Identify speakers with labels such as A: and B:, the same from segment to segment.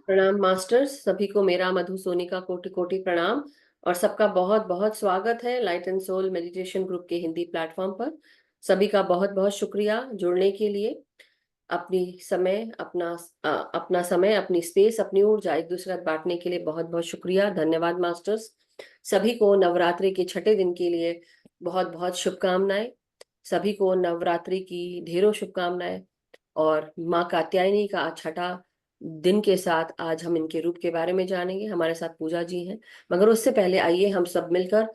A: प्रणाम मास्टर्स, सभी को मेरा मधु सोनी का कोटि कोटि प्रणाम। और सबका बहुत बहुत स्वागत है light and soul meditation group के हिंदी प्लेटफॉर्म पर। सभी का बहुत बहुत शुक्रिया जुड़ने के लिए। अपनी समय अपना समय, अपनी स्पेस, अपनी ऊर्जा एक दूसरे के साथ बांटने के लिए बहुत बहुत शुक्रिया, धन्यवाद मास्टर्स। सभी को नवरात्रि के छठे दिन के लिए बहुत बहुत शुभकामनाएं। सभी को नवरात्रि की ढेरों शुभकामनाएं। और माँ कात्यायनी का छठा दिन के साथ आज हम इनके रूप के बारे में जानेंगे। हमारे साथ पूजा जी हैं, मगर उससे पहले आइए हम सब मिलकर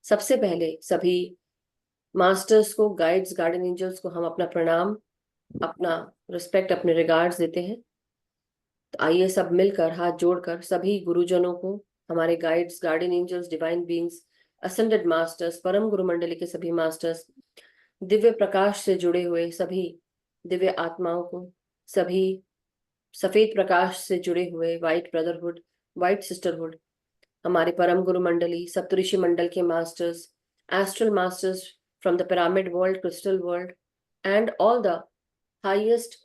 A: सबसे पहले सभी मास्टर्स को, गाइड्स, गार्डन एंजल्स को हम अपना प्रणाम, अपना रिस्पेक्ट, अपने रिगार्ड्स देते हैं। तो आइए सब मिलकर हाथ जोड़कर सभी गुरुजनों को, हमारे guides, guardian angels, divine beings, ascended masters, परम गुरु मंडली के सभी मास्टर्स, दिव्य प्रकाश से जुड़े हुए सभी दिव्य आत्माओं को, सभी सफेद प्रकाश से जुड़े हुए वाइट ब्रदरहुड, वाइट सिस्टरहुड, हमारे परम गुरु मंडली, सप्तऋषि मंडल के masters, astral masters from the pyramid world, crystal world, and all the highest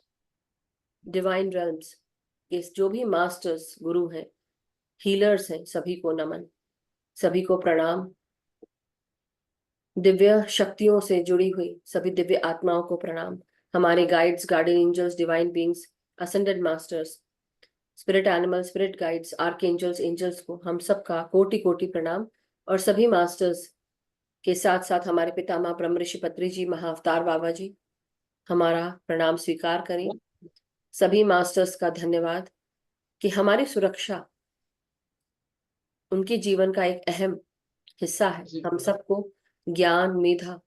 A: divine realms के जो भी मास्टर्स, गुरु हैं, हीलर्स हैं, सभी को नमन, सभी को प्रणाम। दिव्य शक्तियों से जुड़ी हुई सभी दिव्य आत्माओं को प्रणाम। हमारे guides, guardian angels, divine beings, ascended masters, spirit animal, spirit guides, archangels, angels को हम सबका कोटि कोटि प्रणाम। और सभी मास्टर्स के साथ साथ हमारे पितामह ब्रह्म ऋषि पत्री जी, महाअवतार बाबा जी, हमारा प्रणाम स्वीकार करें। सभी मास्टर्स का धन्यवाद कि हमारी सुरक्षा उनके जीवन का एक अहम हिस्सा है। हम सबको ज्ञान, मेधा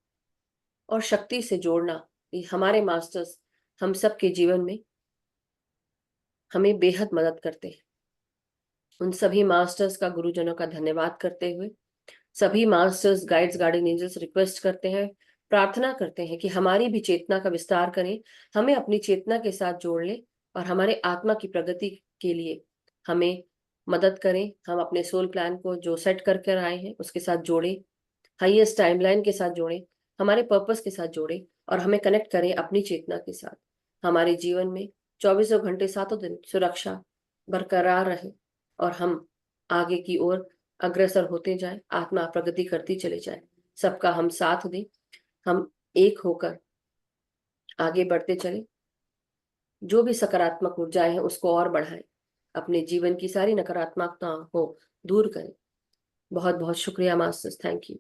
A: और शक्ति से जोड़ना, ये हमारे मास्टर्स हम सबके जीवन में हमें बेहद मदद करते हैं। उन सभी मास्टर्स का, गुरुजनों का धन्यवाद करते हुए सभी masters, guides, guardian angels request करते हैं, प्रार्थना करते हैं कि हमारी भी चेतना का विस्तार करें, हमें अपनी चेतना के साथ जोड़ लें और हमारे आत्मा की प्रगति के लिए हमें मदद करें। हम अपने सोल प्लान को जो सेट करके आए हैं उसके साथ जोड़ें, हाईएस्ट टाइमलाइन के साथ जोड़ें, हमारे पर्पस के साथ जोड़ें और हमें कनेक्ट करें अपनी चेतना के साथ। हमारे जीवन में 24 घंटे 7 दिन सुरक्षा बरकरार रहे और हम आगे की ओर अग्रसर होते जाए, आत्मा प्रगति करती चले जाए। सबका हम साथ दें, हम एक होकर आगे बढ़ते चले। जो भी सकारात्मक ऊर्जाएं हैं उसको और बढ़ाएं, अपने जीवन की सारी नकारात्मकता को दूर करें। बहुत बहुत शुक्रिया masters, thank you.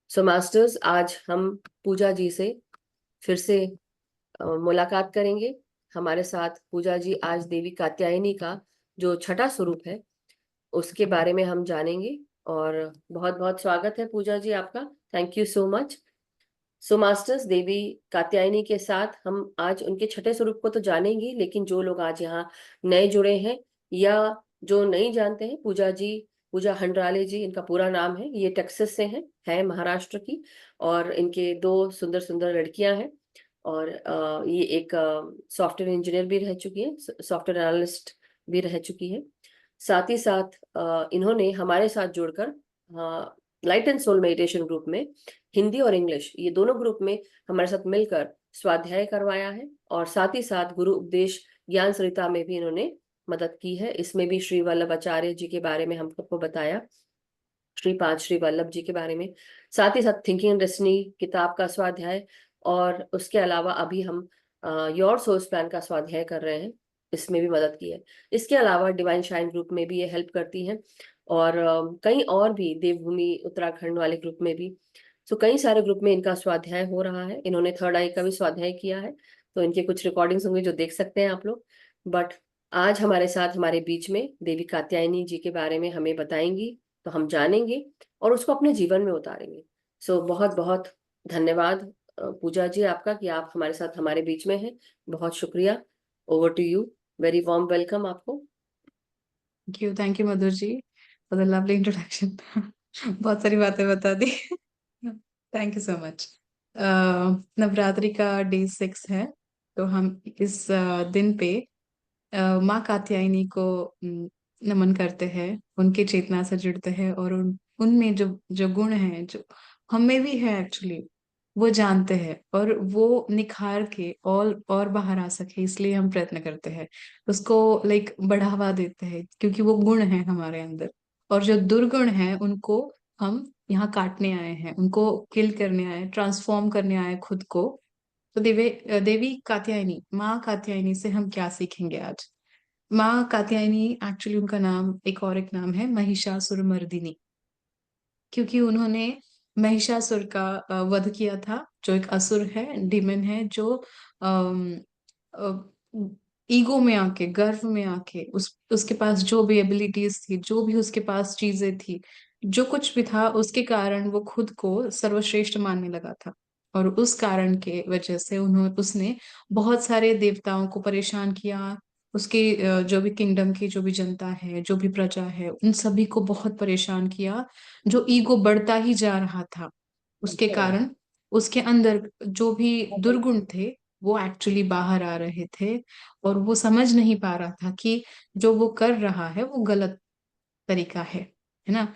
A: So masters, आज हम पूजा जी से फिर से मुलाकात करेंगे। हमारे साथ पूजा जी आज देवी कात्यायनी का जो छठा स्वरूप है उसके बारे में हम जानेंगे। और बहुत बहुत स्वागत है पूजा जी आपका, thank you so much. So masters, Devi Katyayani के साथ हम आज उनके छठे स्वरूप को तो जानेंगे, लेकिन जो लोग आज यहाँ नए जुड़े हैं या जो नहीं जानते हैं, पूजा जी, पूजा हंड्राले जी इनका पूरा नाम है। ये टेक्सास से हैं, है महाराष्ट्र की, और इनके दो सुंदर सुंदर लड़कियां हैं। और ये एक सॉफ्टवेयर इंजीनियर भी रह चुकी है, सॉफ्टवेयर एनालिस्ट भी रह चुकी है। साथ ही साथ इन्होंने हमारे साथ जुड़कर light and soul meditation group में हिंदी और इंग्लिश, ये दोनों ग्रुप में हमारे साथ मिलकर स्वाध्याय करवाया है। और साथ ही साथ गुरु उपदेश ज्ञान सरिता में भी इन्होंने मदद की है। इसमें भी श्री वल्लभ आचार्य जी के बारे में हम सबको बताया, श्री वल्लभ जी के बारे में। साथ ही साथ थिंकिंग एंड डेस्टिनी किताब का स्वाध्याय, और उसके अलावा अभी हम योर सोल्स प्लान का स्वाध्याय कर रहे हैं, इसमें भी मदद की है। इसके अलावा डिवाइन शाइन ग्रुप में भी ये हेल्प करती हैं, और कई और भी, देवभूमि उत्तराखंड वाले ग्रुप में भी। तो कई सारे ग्रुप में इनका स्वाध्याय हो रहा है। इन्होंने थर्ड आई का भी स्वाध्याय किया है, तो इनके कुछ रिकॉर्डिंग्स होंगे जो देख सकते हैं आप लोग। बट आज हमारे साथ, हमारे बीच में देवी कात्यायनी जी के बारे में हमें बताएंगी, तो हम जानेंगे और उसको अपने जीवन में उतारेंगे। सो बहुत बहुत धन्यवाद पूजा जी आपका कि आप हमारे साथ हमारे बीच में हैं। बहुत शुक्रिया। Over to you, very warm welcome आपको।
B: Thank you Madhur ji for the lovely introduction. बहुत सारी बातें बता दी। Thank you so much. Navratri का डे 6 है, तो हम इस दिन पे माँ कात्यायनी को नमन करते हैं, उनके चेतना से जुड़ते हैं और उनमें जो जो गुण हैं जो हमें भी है एक्चुअली, वो जानते हैं, और वो निखार के और बाहर आ सके इसलिए हम प्रयत्न करते हैं, उसको लाइक बढ़ावा देते हैं, क्योंकि वो गुण है हमारे अंदर। और जो दुर्गुण है उनको हम यहाँ काटने आए हैं, उनको किल करने आए, ट्रांसफॉर्म करने आए खुद को। तो देवी कात्यायनी, माँ कात्यायनी से हम क्या सीखेंगे आज? माँ कात्यायनी एक्चुअली उनका नाम, एक नाम है महिषासुरमर्दिनी, क्योंकि उन्होंने महिषासुर का वध किया था, जो एक असुर है, डिमन है, जो ईगो में आके, गर्व में आके, उसके पास जो भी एबिलिटीज थी, जो भी उसके पास चीजें थी, जो कुछ भी था, उसके कारण वो खुद को सर्वश्रेष्ठ मानने लगा था। और उस कारण के वजह से उसने बहुत सारे देवताओं को परेशान किया। उसके जो भी किंगडम की जो भी जनता है, जो भी प्रजा है, उन सभी को बहुत परेशान किया। जो ईगो बढ़ता ही जा रहा था, उसके कारण उसके अंदर जो भी दुर्गुण थे वो एक्चुअली बाहर आ रहे थे। और वो समझ नहीं पा रहा था कि जो वो कर रहा है वो गलत तरीका है ना।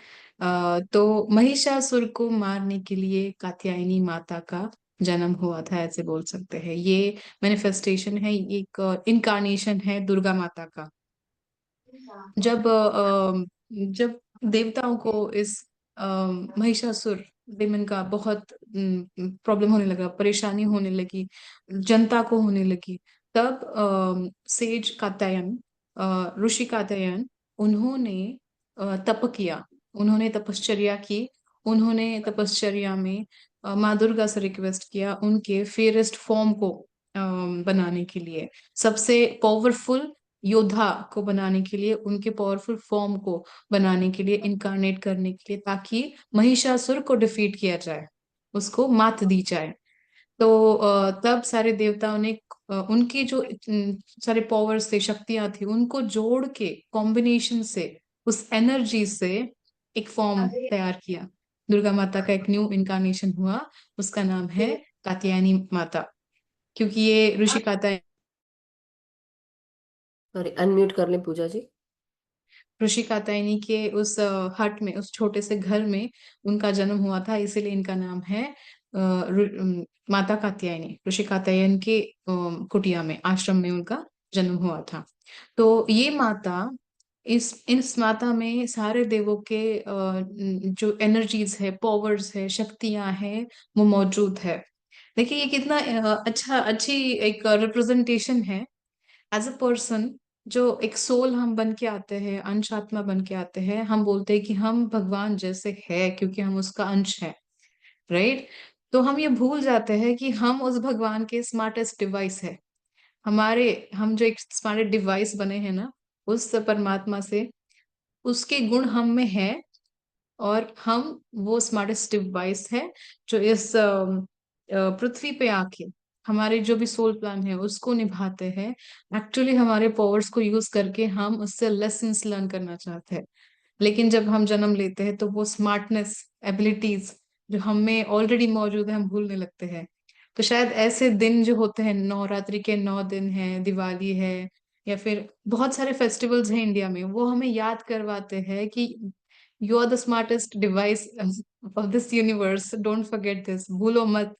B: तो महिषासुर को मारने के लिए कात्यायनी माता का जन्म हुआ था, ऐसे बोल सकते हैं। ये मैनिफेस्टेशन है, ये एक इनकारनेशन है दुर्गा माता का। जब देवताओं को इस महिषासुर डेमन का बहुत प्रॉब्लम होने लगा, परेशानी होने लगी, जनता को होने लगी, तब सेज कात्यायन, ऋषि कात्यायन, उन्होंने तप किया, उन्होंने तपश्चर्या की। उन्होंने तपश्चर्या में माँ दुर्गा से रिक्वेस्ट किया उनके फेयरेस्ट फॉर्म को बनाने के लिए, सबसे पावरफुल योद्धा को बनाने के लिए, उनके पावरफुल फॉर्म को बनाने के लिए, इनकारनेट करने के लिए, ताकि महिषासुर को डिफीट किया जाए, उसको मात दी जाए। तो तब सारे देवताओं ने उनकी जो सारे पावर्स थे, शक्तियां थी, उनको जोड़ के कॉम्बिनेशन से, उस एनर्जी से एक फॉर्म तैयार किया। दुर्गा माता का एक न्यू इनकारनेशन हुआ, उसका नाम है कात्यायनी माता। क्योंकि ये ऋषि कात्यायन,
A: सॉरी, अनम्यूट कर लें पूजा जी।
B: ऋषि कात्यायनी के उस हट में, उस छोटे से घर में उनका जन्म हुआ था, इसीलिए इनका नाम है माता कात्यायनी। ऋषि कात्यायन के कुटिया में, आश्रम में उनका जन्म हुआ था। तो ये माता, इस माता में सारे देवों के जो एनर्जीज है, पावर्स है, शक्तियां हैं, वो मौजूद है। देखिए ये कितना अच्छी एक रिप्रेजेंटेशन है। एज अ पर्सन, जो एक सोल हम बन के आते हैं, अंश आत्मा बन के आते हैं, हम बोलते हैं कि हम भगवान जैसे है, क्योंकि हम उसका अंश है, राइट। तो हम ये भूल जाते हैं कि हम उस भगवान के स्मार्टेस्ट डिवाइस है। हम जो एक स्मार्ट डिवाइस बने हैं ना, उस परमात्मा से, उसके गुण हम में है। और हम वो स्मार्टेस्ट डिवाइस है जो इस पृथ्वी पे आके हमारे जो भी सोल प्लान है उसको निभाते हैं। एक्चुअली हमारे पावर्स को यूज करके हम उससे लेसन्स लर्न करना चाहते हैं। लेकिन जब हम जन्म लेते हैं तो वो स्मार्टनेस, एबिलिटीज जो हम में ऑलरेडी मौजूद है, हम भूलने लगते हैं। तो शायद ऐसे दिन जो होते हैं, नवरात्रि के 9 दिन है, दिवाली है, या फिर बहुत सारे फेस्टिवल्स हैं इंडिया में, वो हमें याद करवाते हैं कि you are the smartest device of this universe, don't forget this, भूलो मत।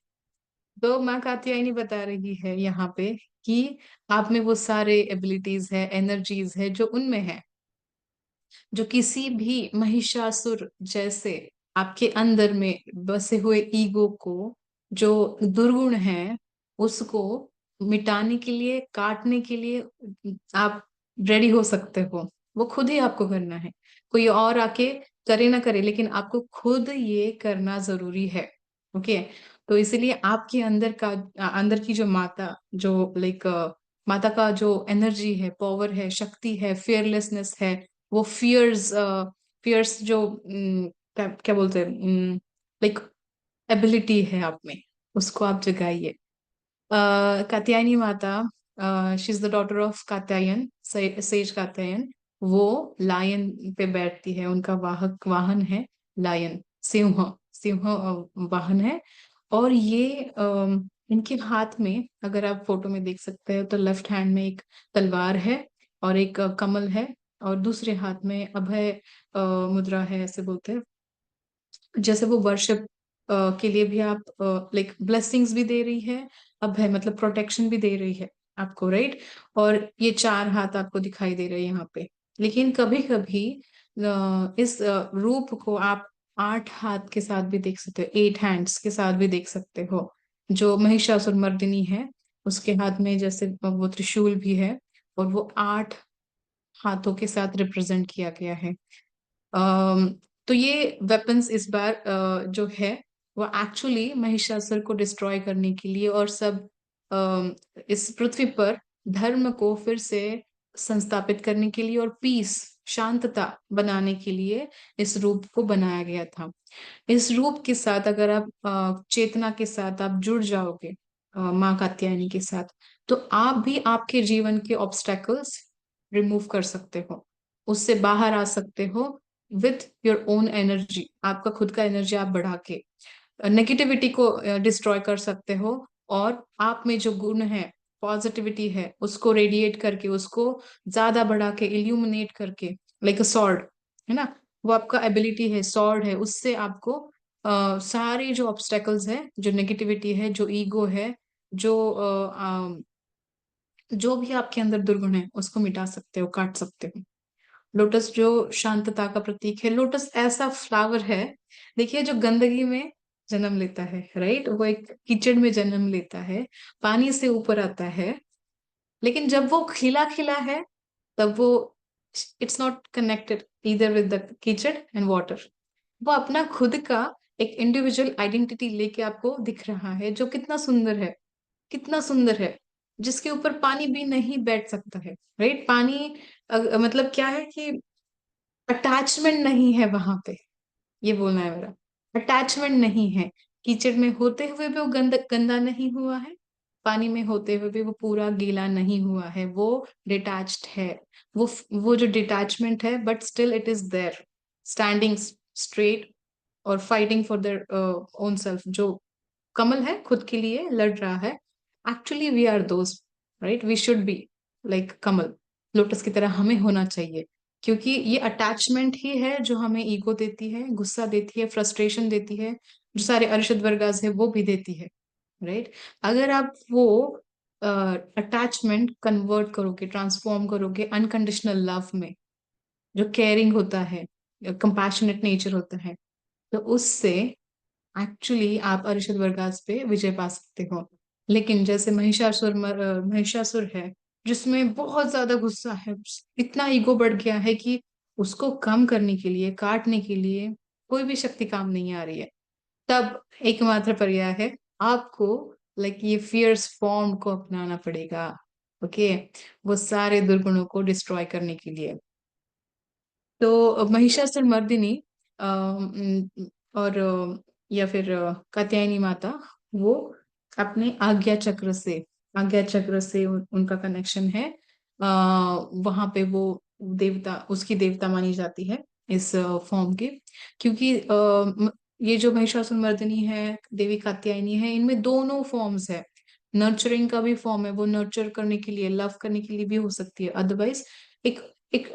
B: तो माँ कात्यायनी बता रही है यहाँ पे कि आप में वो सारे एबिलिटीज है, एनर्जीज है, जो उनमें है, जो किसी भी महिषासुर जैसे आपके अंदर में बसे हुए ईगो को, जो दुर्गुण है, उसको मिटाने के लिए, काटने के लिए आप रेडी हो सकते हो। वो खुद ही आपको करना है, कोई और आके करे ना करे, लेकिन आपको खुद ये करना जरूरी है। ओके। तो इसीलिए आपके अंदर की जो माता, जो लाइक माता का जो एनर्जी है, पावर है, शक्ति है, फियरलेसनेस है, वो फियर्स जो क्या क्या बोलते हैं, लाइक एबिलिटी है आप में, उसको आप जगाइए। कात्यायनी माता, she is the daughter of Katyayan, sage Katyayan. वो लायन पे बैठती है, उनका वाहन है लायन, सिंह। सिंह वाहन है। और ये इनके हाथ में, अगर आप फोटो में देख सकते हो, तो लेफ्ट हैंड में एक तलवार है और एक कमल है, और दूसरे हाथ में अभय मुद्रा है, ऐसे बोलते हैं। जैसे वो वर्शिप के लिए भी आप लाइक ब्लेसिंग्स भी दे रही है, अभय मतलब प्रोटेक्शन भी दे रही है आपको, राइट। और ये 4 हाथ आपको दिखाई दे रहे हैं यहाँ पे। लेकिन कभी कभी इस रूप को आप 8 हाथ के साथ भी देख सकते हो, 8 हैंड्स के साथ भी देख सकते हो। जो महिषासुर मर्दिनी है उसके हाथ में जैसे वो त्रिशूल भी है, और वो 8 हाथों के साथ रिप्रेजेंट किया गया है। अम, तो ये वेपन्स इस बार जो है वो एक्चुअली महिषासुर को डिस्ट्रॉय करने के लिए, और सब अम, इस पृथ्वी पर धर्म को फिर से संस्थापित करने के लिए और पीस शांतता बनाने के लिए इस रूप को बनाया गया था। इस रूप के साथ अगर आप चेतना के साथ आप जुड़ जाओगे माँ कात्यायनी के साथ, तो आप भी आपके जीवन के ऑब्स्टेकल्स रिमूव कर सकते हो, उससे बाहर आ सकते हो विथ योर ओन एनर्जी। आपका खुद का एनर्जी आप बढ़ा के नेगेटिविटी को डिस्ट्रॉय कर सकते हो, और आप में जो गुण है, पॉजिटिविटी है, उसको रेडिएट करके, उसको ज्यादा बढ़ा के, इल्यूमिनेट करके, लाइक अ सॉर्ड, है ना। वो आपका एबिलिटी है, सॉर्ड है, उससे आपको सारे जो ऑब्स्टेकल्स है, जो नेगेटिविटी है, जो ईगो है, जो जो भी आपके अंदर दुर्गुण है, उसको मिटा सकते हो, काट सकते हो। लोटस जो शांतता का प्रतीक है, लोटस ऐसा फ्लावर है, देखिए, जो गंदगी में जन्म लेता है, राइट, वो एक कीचड़ में जन्म लेता है, पानी से ऊपर आता है, लेकिन जब वो खिला खिला है, तब वो it's not connected either with the कीचड़ एंड वाटर। वो अपना खुद का एक इंडिविजुअल आइडेंटिटी लेके आपको दिख रहा है, जो कितना सुंदर है, कितना सुंदर है, जिसके ऊपर पानी भी नहीं बैठ सकता है, राइट। पानी मतलब क्या है कि अटैचमेंट नहीं है वहां पे, ये बोलना है मेरा। अटैचमेंट नहीं है, कीचड़ में होते हुए भी वो गंदा नहीं हुआ है, पानी में होते हुए भी वो पूरा गीला नहीं हुआ है, वो डिटैच्ड है। वो जो डिटैचमेंट है, but still it is there, standing straight और fighting for their own self. जो कमल है खुद के लिए लड़ रहा है, एक्चुअली वी आर दोस्त, right, we should be like कमल, लोटस की तरह हमें होना चाहिए। क्योंकि ये अटैचमेंट ही है जो हमें ईगो देती है, गुस्सा देती है, फ्रस्ट्रेशन देती है, जो सारे अरिशद वर्गास है वो भी देती है, राइट। अगर आप वो अटैचमेंट कन्वर्ट करोगे, ट्रांसफॉर्म करोगे अनकंडीशनल लव में, जो केयरिंग होता है, कंपैशनेट नेचर होता है, तो उससे एक्चुअली आप अरिशद वर्गास पे विजय पा सकते हो। लेकिन जैसे महिषासुर है, जिसमें बहुत ज्यादा गुस्सा है, इतना ईगो बढ़ गया है कि उसको कम करने के लिए, काटने के लिए कोई भी शक्ति काम नहीं आ रही है, तब एकमात्र पर्याय है आपको लाइक ये फियर्स फॉर्म को अपनाना पड़ेगा, ओके, वो सारे दुर्गुणों को डिस्ट्रॉय करने के लिए। तो महिषासुर मर्दिनी और या फिर कात्यायनी माता, वो अपने आज्ञा चक्र से उनका कनेक्शन है। वहां पे वो देवता, उसकी देवता मानी जाती है इस फॉर्म के। क्योंकि ये जो महिषासुर मर्दिनी है, देवी कात्यायनी है, इनमें दोनों फॉर्म्स है। नर्चरिंग का भी फॉर्म है, वो नर्चर करने के लिए, लव करने के लिए भी हो सकती है। अदरवाइज एक एक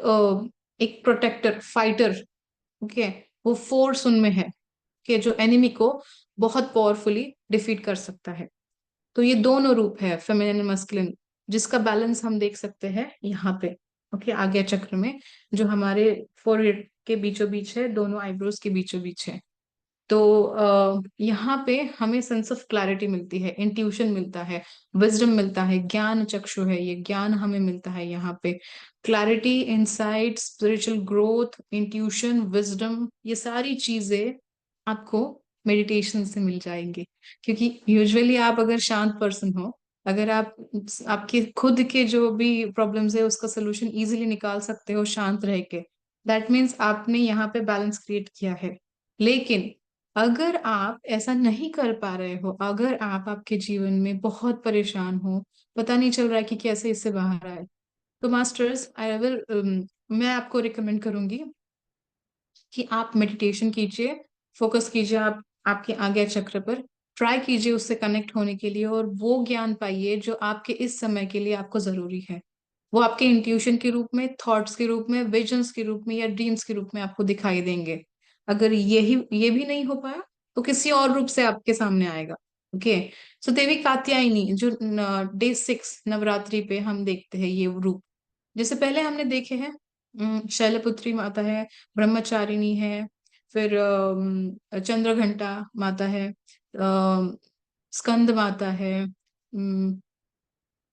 B: एक प्रोटेक्टर, फाइटर, ओके, वो फोर्स उनमें है कि जो एनिमी को बहुत पावरफुली डिफीट कर सकता है। तो ये दोनों रूप है, फेमिनिन मस्कुलिन, जिसका बैलेंस हम देख सकते हैं यहाँ पे, ओके, आज्ञा चक्र में, जो हमारे फोरहेड के बीचों बीच है, दोनों आईब्रोज के बीचों बीच है। तो यहाँ पे हमें सेंस ऑफ क्लैरिटी मिलती है, इंट्यूशन मिलता है, विजडम मिलता है, ज्ञान चक्षु है, ये ज्ञान हमें मिलता है यहाँ पे। Clarity, insight, spiritual growth, intuition, wisdom, ये सारी चीजें आपको मेडिटेशन से मिल जाएंगे। क्योंकि यूजुअली आप अगर शांत पर्सन हो, अगर आप आपके खुद के जो भी प्रॉब्लम्स है उसका सोल्यूशन इजीली निकाल सकते हो शांत रह के, दैट मीन्स आपने यहाँ पे बैलेंस क्रिएट किया है। लेकिन अगर आप ऐसा नहीं कर पा रहे हो, अगर आप आपके जीवन में बहुत परेशान हो, पता नहीं चल रहा है कि कैसे इससे बाहर आए, तो मास्टर्स आई विल, मैं आपको रिकमेंड करूंगी कि आप मेडिटेशन कीजिए, फोकस कीजिए आप आपके आज्ञा चक्र पर, ट्राई कीजिए उससे कनेक्ट होने के लिए, और वो ज्ञान पाइए जो आपके इस समय के लिए आपको जरूरी है। वो आपके इंट्यूशन के रूप में, थॉट्स के रूप में, विजन्स के रूप में, या ड्रीम्स के रूप में आपको दिखाई देंगे। अगर ये भी नहीं हो पाया, वो किसी और रूप से आपके सामने आएगा। ओके, सो देवी कात्यायनी जो डे 6 नवरात्रि पे हम देखते हैं ये रूप। जैसे पहले हमने देखे हैं, शैलपुत्री माता है, ब्रह्मचारिणी है, फिर चंद्रघंटा माता है, स्कंद माता है,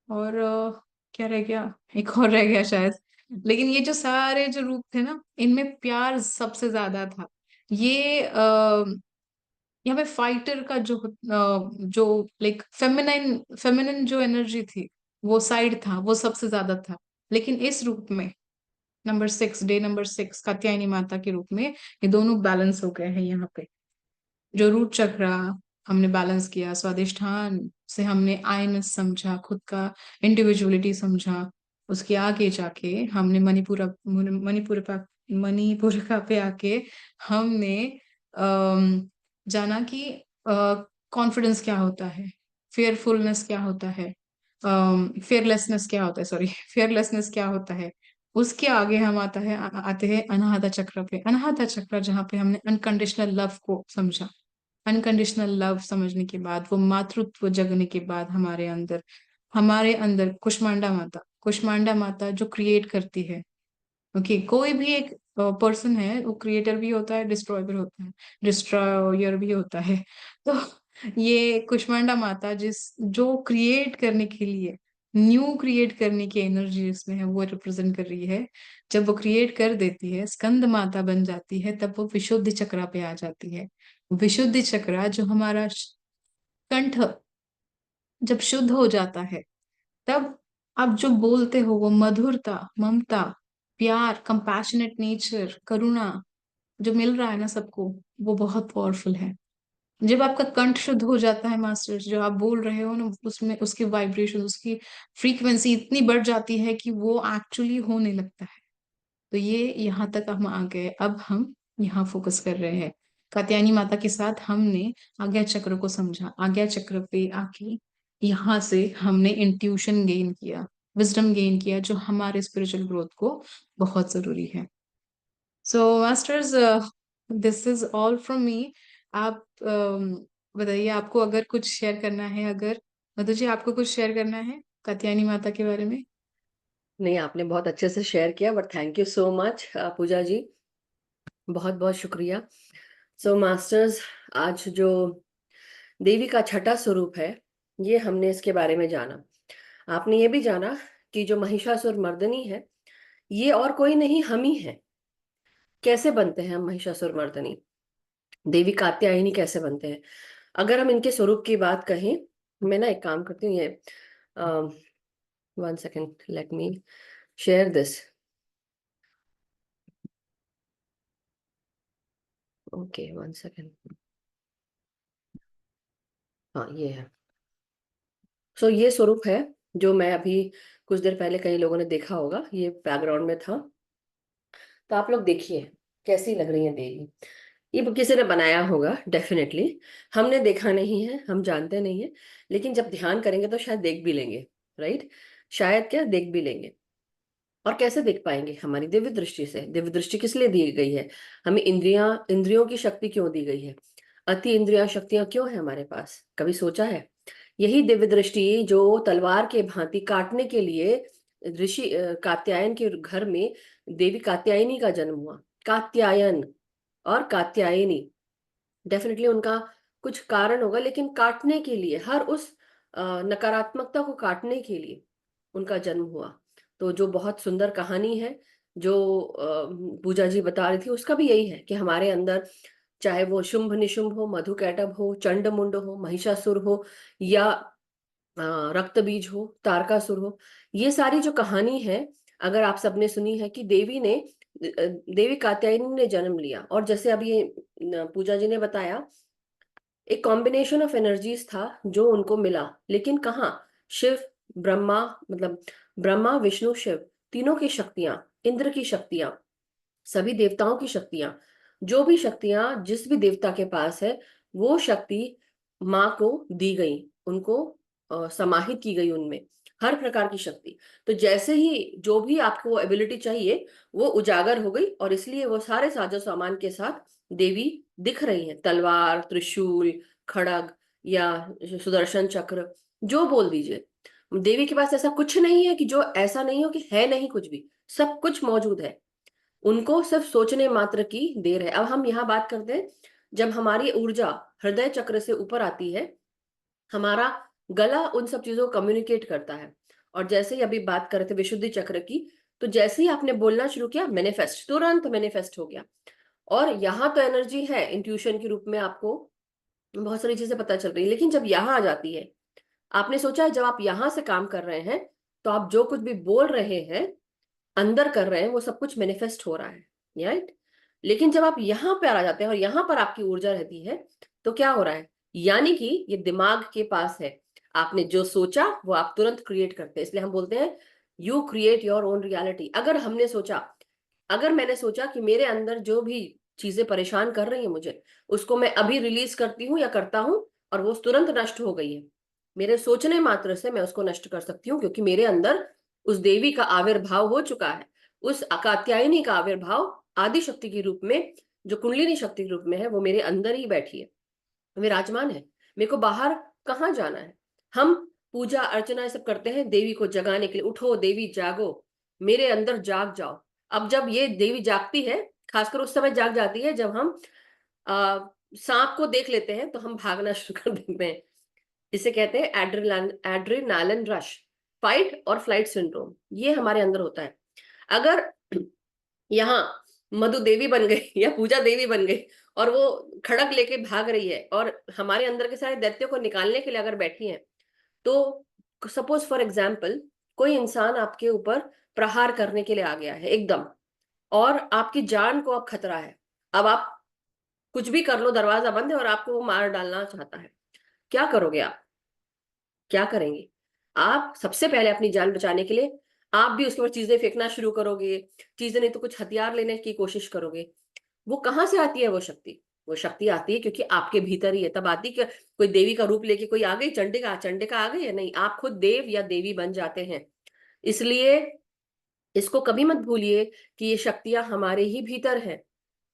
B: और क्या रह गया, एक और रह गया शायद। लेकिन ये जो सारे जो रूप थे ना, इनमें प्यार सबसे ज्यादा था। ये यहाँ पे फाइटर का जो लाइक फेमिनिन जो एनर्जी थी, वो साइड था, वो सबसे ज्यादा था। लेकिन इस रूप में डे नंबर 6 कात्यायनी माता के रूप में ये दोनों बैलेंस हो गए हैं यहाँ पे। जो रूट चक्रा हमने बैलेंस किया, स्वादिष्ठान से हमने आईनेस समझा, खुद का इंडिविजुअलिटी समझा। उसके आगे जाके हमने मणिपुर पे आके हमने जाना कि कॉन्फिडेंस क्या होता है, फेयरफुलनेस क्या होता है, फेयरलेसनेस क्या होता है, सॉरी फेयरलेसनेस क्या होता है। उसके आगे हम आते हैं अनाहता चक्र पे। अनाहता चक्र जहाँ पे हमने अनकंडीशनल लव को समझा। अनकंडीशनल लव समझने के बाद, वो मातृत्व जगने के बाद हमारे अंदर कुष्मांडा माता जो क्रिएट करती है। ओके, कोई भी एक पर्सन है, वो क्रिएटर भी होता है, डिस्ट्रॉयर भी होता है। तो ये कुष्मांडा माता जो क्रिएट करने के लिए, न्यू क्रिएट करने की एनर्जी जिसमें है, वो रिप्रेजेंट कर रही है। जब वो क्रिएट कर देती है, स्कंद माता बन जाती है, तब वो विशुद्धि चक्रा पे आ जाती है। विशुद्धि चक्रा जो हमारा कंठ जब शुद्ध हो जाता है, तब आप जो बोलते हो वो मधुरता, ममता, प्यार, कंपैशनेट नेचर, करुणा जो मिल रहा है ना सबको, वो बहुत पावरफुल है। जब आपका कंठ शुद्ध हो जाता है मास्टर्स, जो आप बोल रहे हो ना, उसमें उसकी वाइब्रेशन, उसकी फ्रीक्वेंसी इतनी बढ़ जाती है कि वो एक्चुअली होने लगता है। तो ये यहाँ तक हम आ गए। अब हम यहाँ फोकस कर रहे हैं। कात्यायनी माता के साथ हमने आज्ञा चक्र को समझा। आज्ञा चक्र पे आके यहाँ से हमने इंट्यूशन गेन किया, विजडम गेन किया, जो हमारे स्पिरिचुअल ग्रोथ को बहुत जरूरी है। सो masters, this is all from me. आप बताइए, आपको अगर कुछ शेयर करना है, अगर मधु जी आपको कुछ शेयर करना है कात्यायनी माता के बारे में।
A: नहीं, आपने बहुत अच्छे से शेयर किया, but thank you so much Puja ji, बहुत बहुत शुक्रिया। सो मास्टर्स, आज जो देवी का छठा स्वरूप है, ये हमने इसके बारे में जाना। आपने ये भी जाना कि जो महिषासुर मर्दनी है, ये और कोई नहीं, हम ही है। कैसे बनते हैं हम महिषासुर मर्दनी, देवी कात्यायनी कैसे बनते हैं? अगर हम इनके स्वरूप की बात कहें, मैं ना एक काम करती हूँ, ये 1 second, let me share this. Okay, 1 second. हाँ, ये है। सो ये स्वरूप है जो मैं अभी कुछ देर पहले कई लोगों ने देखा होगा, ये बैकग्राउंड में था। तो आप लोग देखिए कैसी लग रही है देवी। ये किसी ने बनाया होगा डेफिनेटली, हमने देखा नहीं है, हम जानते नहीं है, लेकिन जब ध्यान करेंगे तो शायद देख भी लेंगे। राइट, शायद क्या, देख भी लेंगे। और कैसे देख पाएंगे? हमारी दिव्य दृष्टि से। दिव्य दृष्टि किस लिए दी गई है? हमें इंद्रियों की शक्ति क्यों दी गई है? अति इंद्रिया शक्तियां क्यों है हमारे पास? कभी सोचा है? यही दिव्य दृष्टि जो तलवार के भांति काटने के लिए ऋषि कात्यायन के घर में देवी कात्यायनी का जन्म हुआ। कात्यायन और कात्यायनी, डेफिनेटली उनका कुछ कारण होगा, लेकिन काटने के लिए, हर उस नकारात्मकता को काटने के लिए उनका जन्म हुआ। तो जो बहुत सुंदर कहानी है जो पूजा जी बता रही थी, उसका भी यही है कि हमारे अंदर, चाहे वो शुंभ निशुंभ हो, मधुकैटभ हो, चंड मुंड हो, महिषासुर हो, या रक्त बीज हो, तारकासुर हो, ये सारी जो कहानी है, अगर आप सबने सुनी है कि देवी कात्यायनी ने जन्म लिया, और जैसे अभी पूजा जी ने बताया, एक कॉम्बिनेशन ऑफ एनर्जीज था जो उनको मिला, लेकिन कहाँ? शिव, ब्रह्मा, मतलब ब्रह्मा विष्णु शिव, तीनों की शक्तियां, इंद्र की शक्तियां, सभी देवताओं की शक्तियां, जो भी शक्तियां जिस भी देवता के पास है, वो शक्ति माँ को दी गई, उनको समाहित की गई उनमें, हर प्रकार की शक्ति। तो जैसे ही जो भी आपको वो एबिलिटी चाहिए, वो उजागर हो गई, और इसलिए वो सारे साजो सामान के साथ देवी दिख रही है, तलवार, त्रिशूल, खड़ग या सुदर्शन चक्र, जो बोल दीजिए। देवी के पास ऐसा कुछ नहीं है कि जो ऐसा नहीं हो कि है नहीं कुछ भी, सब कुछ मौजूद है। उनको सिर्फ सोचने मात्र की देर है। अब हम यहाँ बात करते हैं, जब हमारी ऊर्जा हृदय चक्र से ऊपर आती है, हमारा गला उन सब चीजों को कम्युनिकेट करता है। और जैसे ही अभी बात कर रहे थे विशुद्धि चक्र की, तो जैसे ही आपने बोलना शुरू किया, मैनिफेस्ट, तुरंत मैनिफेस्ट हो गया। और यहाँ तो एनर्जी है, इंट्यूशन के रूप में आपको बहुत सारी चीजें पता चल रही है, लेकिन जब यहाँ आ जाती है, आपने सोचा है जब आप यहाँ से काम कर रहे हैं, तो आप जो कुछ भी बोल रहे हैं, अंदर कर रहे हैं, वो सब कुछ मैनिफेस्ट हो रहा है, राइट। लेकिन जब आप यहाँ पे आ जाते हैं और यहाँ पर आपकी ऊर्जा रहती है, तो क्या हो रहा है, यानी कि ये दिमाग के पास है। आपने जो सोचा वो आप तुरंत क्रिएट करते हैं। इसलिए हम बोलते हैं you create your own reality. अगर मैंने सोचा कि मेरे अंदर जो भी चीजें परेशान कर रही है मुझे, उसको मैं अभी रिलीज करती हूँ या करता हूँ, और वो तुरंत नष्ट हो गई है, मेरे सोचने मात्र से मैं उसको नष्ट कर सकती हूँ, क्योंकि मेरे अंदर उस देवी का आविर्भाव हो चुका है। उस कात्यायनी का आविर्भाव आदि शक्ति के रूप में, जो कुंडलिनी शक्ति के रूप में है, वो मेरे अंदर ही बैठी है, विराजमान है। मेरे को बाहर कहाँ जाना है। हम पूजा अर्चना ये सब करते हैं देवी को जगाने के लिए, उठो देवी जागो, मेरे अंदर जाग जाओ। अब जब ये देवी जागती है, खासकर उस समय जाग जाती है जब हम आ, सांप को देख लेते हैं तो हम भागना शुरू कर देते हैं। इसे कहते हैं एड्रेनालिन रश, फाइट और फ्लाइट सिंड्रोम, ये हमारे अंदर होता है। अगर यहाँ मधु देवी बन गई या पूजा देवी बन गई और वो खड़क लेके भाग रही है और हमारे अंदर के सारे दैत्यों को निकालने के लिए अगर बैठी है, तो सपोज फॉर एग्जाम्पल कोई इंसान आपके ऊपर प्रहार करने के लिए आ गया है एकदम, और आपकी जान को अब खतरा है। अब आप कुछ भी कर लो, दरवाजा बंद है और आपको वो मार डालना चाहता है, क्या करोगे आप, क्या करेंगे आप? सबसे पहले अपनी जान बचाने के लिए आप भी उसके ऊपर चीजें फेंकना शुरू करोगे, चीजें नहीं तो कुछ हथियार लेने की कोशिश करोगे। वो कहाँ से आती है वो शक्ति? वो शक्ति आती है क्योंकि आपके भीतर ही है। तब आती कि कोई देवी का रूप लेके कोई आ गई, चंडिका आ गई है, नहीं, आप खुद देव या देवी बन जाते हैं। इसलिए इसको कभी मत भूलिए कि ये शक्तियां हमारे ही भीतर है।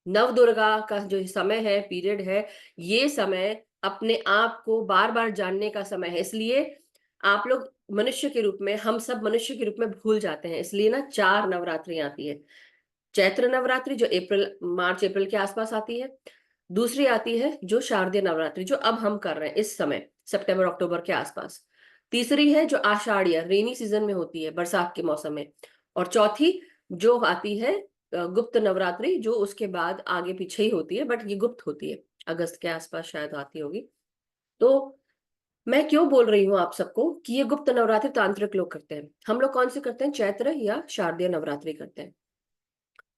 A: नव दुर्गा का जो समय है, पीरियड है, ये समय अपने आप को बार बार जानने का समय है। इसलिए आप लोग मनुष्य के रूप में, हम सब मनुष्य के रूप में भूल जाते हैं। इसलिए ना 4 नवरात्रि आती है। चैत्र नवरात्रि जो मार्च अप्रैल के आसपास आती है। दूसरी आती है जो शारदीय नवरात्रि, जो अब हम कर रहे हैं इस समय, सितंबर अक्टूबर के आसपास। तीसरी है जो आषाढ़िय रेनी सीजन में होती है, बरसात के मौसम में। और चौथी जो आती है गुप्त नवरात्रि, जो उसके बाद आगे पीछे ही होती है, बट ये गुप्त होती है, अगस्त के आसपास शायद आती होगी। तो मैं क्यों बोल रही हूँ आप सबको कि ये गुप्त नवरात्रि तांत्रिक लोग करते हैं। हम लोग कौन से करते हैं? चैत्र या शारदीय नवरात्रि करते हैं।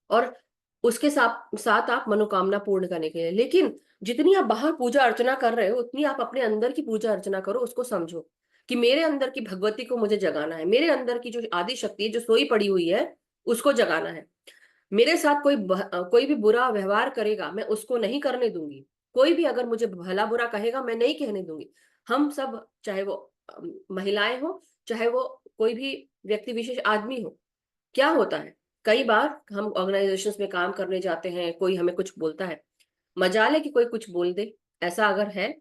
A: और उसके साथ साथ आप मनोकामना पूर्ण करने के लिए, लेकिन जितनी आप बाहर पूजा अर्चना कर रहे हो, उतनी आप अपने अंदर की पूजा अर्चना करो। उसको समझो कि मेरे अंदर की भगवती को मुझे जगाना है, मेरे अंदर की जो आदि शक्ति है जो सोई पड़ी हुई है, उसको जगाना है। मेरे साथ कोई भी बुरा व्यवहार करेगा, मैं उसको नहीं करने दूंगी। कोई भी अगर मुझे भला बुरा कहेगा, मैं नहीं कहने दूंगी। हम सब, चाहे वो महिलाएं हो, चाहे वो कोई भी व्यक्ति विशेष आदमी हो, क्या होता है, कई बार हम ऑर्गेनाइजेशंस में काम करने जाते हैं, कोई हमें कुछ बोलता है, मजाल है कि कोई कुछ बोल दे, ऐसा अगर है,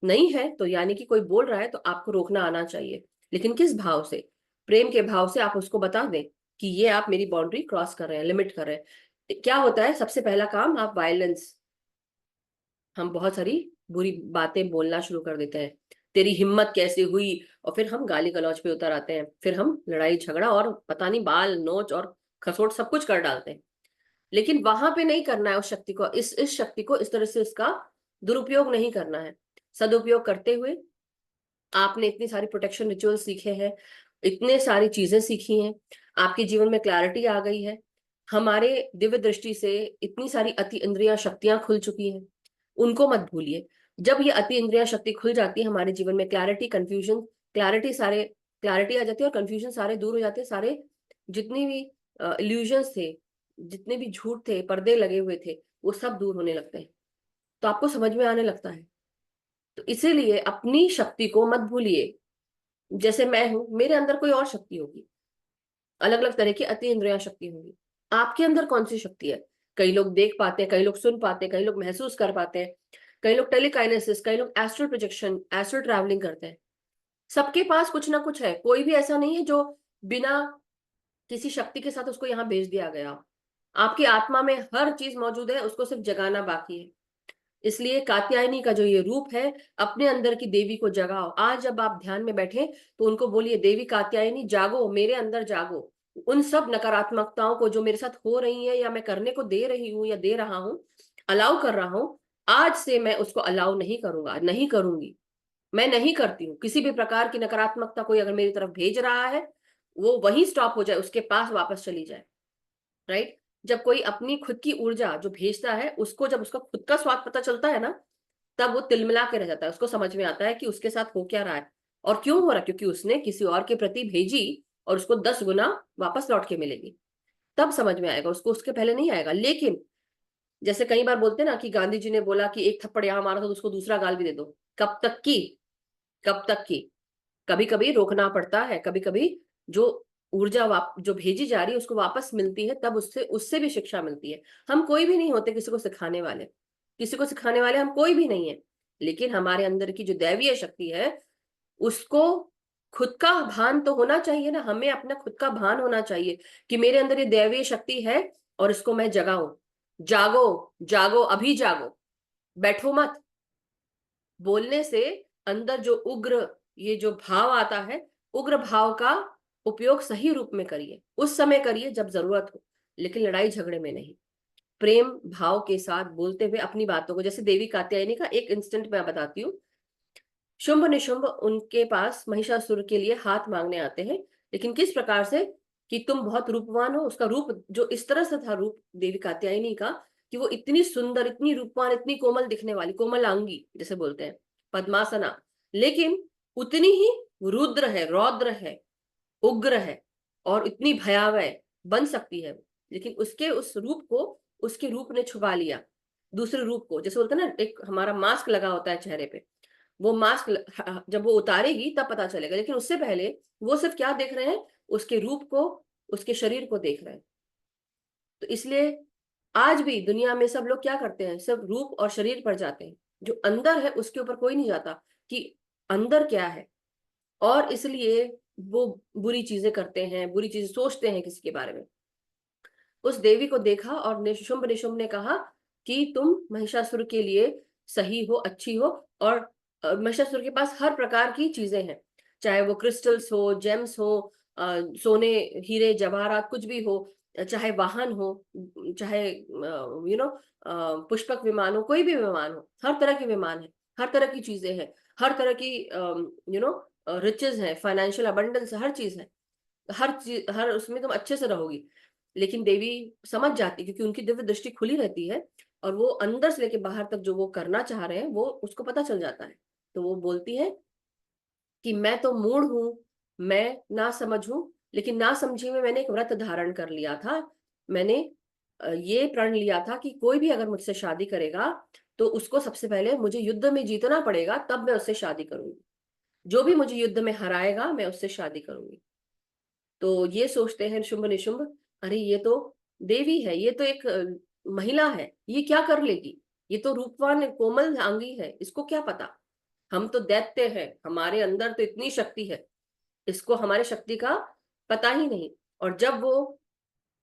A: नहीं है तो यानी कि कोई बोल रहा है तो आपको रोकना आना चाहिए। लेकिन किस भाव से? प्रेम के भाव से आप उसको बता दें कि ये आप मेरी बाउंड्री क्रॉस कर रहे हैं, लिमिट कर रहे हैं। क्या होता है, सबसे पहला काम, आप वायलेंस, हम बहुत सारी बुरी बातें बोलना शुरू कर देते हैं, तेरी हिम्मत कैसे हुई, और फिर हम गाली गलौज पे उतर आते हैं, फिर हम लड़ाई झगड़ा और पता नहीं बाल नोच और खसोट सब कुछ कर डालते हैं। लेकिन वहां पे नहीं करना है उस शक्ति को, इस शक्ति को इस तरह से इसका दुरुपयोग नहीं करना है। सदुपयोग करते हुए आपने इतनी सारी प्रोटेक्शन रिचुअल सीखे हैं, इतने सारी चीजें सीखी हैं, आपके जीवन में क्लैरिटी आ गई है, हमारे दिव्य दृष्टि से इतनी सारी अति इंद्रिया शक्तियां खुल चुकी हैं, उनको मत भूलिए। जब ये अति इंद्रिया शक्ति खुल जाती है हमारे जीवन में, क्लैरिटी आ जाती है और कंफ्यूजन सारे दूर हो जाते हैं। सारे जितनी भी इल्यूजन्स थे, जितने भी झूठ थे, पर्दे लगे हुए थे, वो सब दूर होने लगते हैं, तो आपको समझ में आने लगता है। तो इसीलिए अपनी शक्ति को मत भूलिए। जैसे मैं हूं, मेरे अंदर कोई और शक्ति होगी, अलग अलग तरह की अति इंद्रिया शक्ति होगी। आपके अंदर कौन सी शक्ति है? कई लोग देख पाते हैं, कई लोग सुन पाते हैं, कई लोग महसूस कर पाते हैं, कई लोग टेलीकाइनेसिस, कई लोग एस्ट्रल प्रोजेक्शन, एस्ट्रल ट्रैवलिंग करते हैं। सबके पास कुछ ना कुछ है, कोई भी ऐसा नहीं है जो बिना किसी शक्ति के साथ उसको यहाँ भेज दिया गया। आपकी आत्मा में हर चीज मौजूद है, उसको सिर्फ जगाना बाकी है। इसलिए कात्यायनी का जो ये रूप है, अपने अंदर की देवी को जगाओ। आज जब आप ध्यान में बैठे तो उनको बोलिए, देवी कात्यायनी जागो, मेरे अंदर जागो। उन सब नकारात्मकताओं को जो मेरे साथ हो रही है या मैं करने को दे रही हूँ या दे रहा हूँ, अलाउ कर रहा हूँ, आज से मैं उसको अलाउ नहीं करूंगा, नहीं करूंगी। मैं नहीं करती हूँ किसी भी प्रकार की नकारात्मकता। कोई अगर मेरी तरफ भेज रहा है, वो वही स्टॉप हो जाए, उसके पास वापस चली जाए। राइट। जब कोई अपनी खुद की ऊर्जा जो भेजता है, उसको जब उसका खुद का स्वाद पता चलता है ना, तब वो तिलमिला के रह जाता है। उसको समझ में आता है कि उसके साथ हो क्या रहा है और क्यों हो रहा है, क्योंकि उसने किसी और के प्रति भेजी और उसको 10 गुना वापस लौट के मिलेगी। तब समझ में आएगा उसको, उसके पहले नहीं आएगा। लेकिन जैसे कई बार बोलते हैं ना कि गांधी जी ने बोला कि एक थप्पड़ यहां मारा तो उसको दूसरा गाल भी दे दो। कब तक की, कब तक की? कभी कभी रोकना पड़ता है, कभी कभी जो ऊर्जा जो भेजी जा रही है उसको वापस मिलती है, तब उससे उससे भी शिक्षा मिलती है। हम कोई भी नहीं होते किसी को सिखाने वाले, किसी को सिखाने वाले हम कोई भी नहीं है। लेकिन हमारे अंदर की जो दैवीय शक्ति है, उसको खुद का भान तो होना चाहिए ना। हमें अपना खुद का भान होना चाहिए कि मेरे अंदर ये दैवीय शक्ति है और इसको मैं जगाऊं। जागो, जागो, अभी जागो, बैठो मत। बोलने से अंदर जो उग्र, ये जो भाव आता है, उग्र भाव का उपयोग सही रूप में करिए, उस समय करिए जब जरूरत हो, लेकिन लड़ाई झगड़े में नहीं। प्रेम भाव के साथ बोलते हुए अपनी बातों को, जैसे देवी कात्यायनी का एक इंस्टेंट मैं बताती हूँ। शुंभ निशुंभ उनके पास महिषासुर के लिए हाथ मांगने आते हैं, लेकिन किस प्रकार से, कि तुम बहुत रूपवान हो। उसका रूप जो इस तरह से था, रूप देवी कात्यायनी का, कि वो इतनी सुंदर, इतनी रूपवान, इतनी कोमल दिखने वाली, कोमलांगी जैसे बोलते हैं, पद्मासना, लेकिन उतनी ही रुद्र है, रौद्र है, उग्र है और इतनी भयावह बन सकती है। लेकिन उसके उस रूप को उसके रूप ने छुपा लिया। दूसरे रूप को, जैसे बोलते हैं ना, एक हमारा मास्क लगा होता है चेहरे पे, वो मास्क जब वो उतारेगी तब पता चलेगा, लेकिन उससे पहले वो सिर्फ क्या देख रहे हैं, उसके रूप को, उसके शरीर को देख रहे हैं। तो इसलिए आज भी दुनिया में सब लोग क्या करते हैं, सब रूप और शरीर पर जाते हैं, जो अंदर है उसके ऊपर कोई नहीं जाता कि अंदर क्या है। और इसलिए वो बुरी चीजें करते हैं, बुरी चीजें सोचते हैं किसी के बारे में। उस देवी को देखा और निशुंभ निशुंभ ने कहा कि तुम महिषासुर के लिए सही हो, अच्छी हो। और महिषासुर के पास हर प्रकार की चीजें हैं, चाहे वो क्रिस्टल्स हो, जेम्स हो, सोने, हीरे जवाहरात कुछ भी हो, चाहे वाहन हो, चाहे पुष्पक विमान हो, कोई भी विमान हो, हर तरह के विमान है, हर तरह की चीजें हैं, हर तरह की रिचेस है, फाइनेंशियल अबंडेंस, हर चीज है, हर चीज, हर उसमें तुम अच्छे से रहोगी। लेकिन देवी समझ जाती, क्योंकि उनकी दिव्य दृष्टि खुली रहती है, और वो अंदर से लेके बाहर तक जो वो करना चाह रहे हैं वो उसको पता चल जाता है। तो वो बोलती है कि मैं तो मूढ़ हूं, मैं ना समझ हूं, लेकिन ना समझी में मैंने एक व्रत धारण कर लिया था। मैंने ये प्रण लिया था कि कोई भी अगर मुझसे शादी करेगा तो उसको सबसे पहले मुझे युद्ध में जीतना पड़ेगा, तब मैं उससे शादी करूंगी। जो भी मुझे युद्ध में हराएगा मैं उससे शादी करूंगी। तो ये सोचते हैं शुंभ निशुंभ, अरे ये तो देवी है, ये तो एक महिला है, ये क्या कर लेगी, ये तो रूपवान कोमल अंगी है, इसको क्या पता। हम तो दैत्य हैं, हमारे अंदर तो इतनी शक्ति है, इसको हमारे शक्ति का पता ही नहीं। और जब वो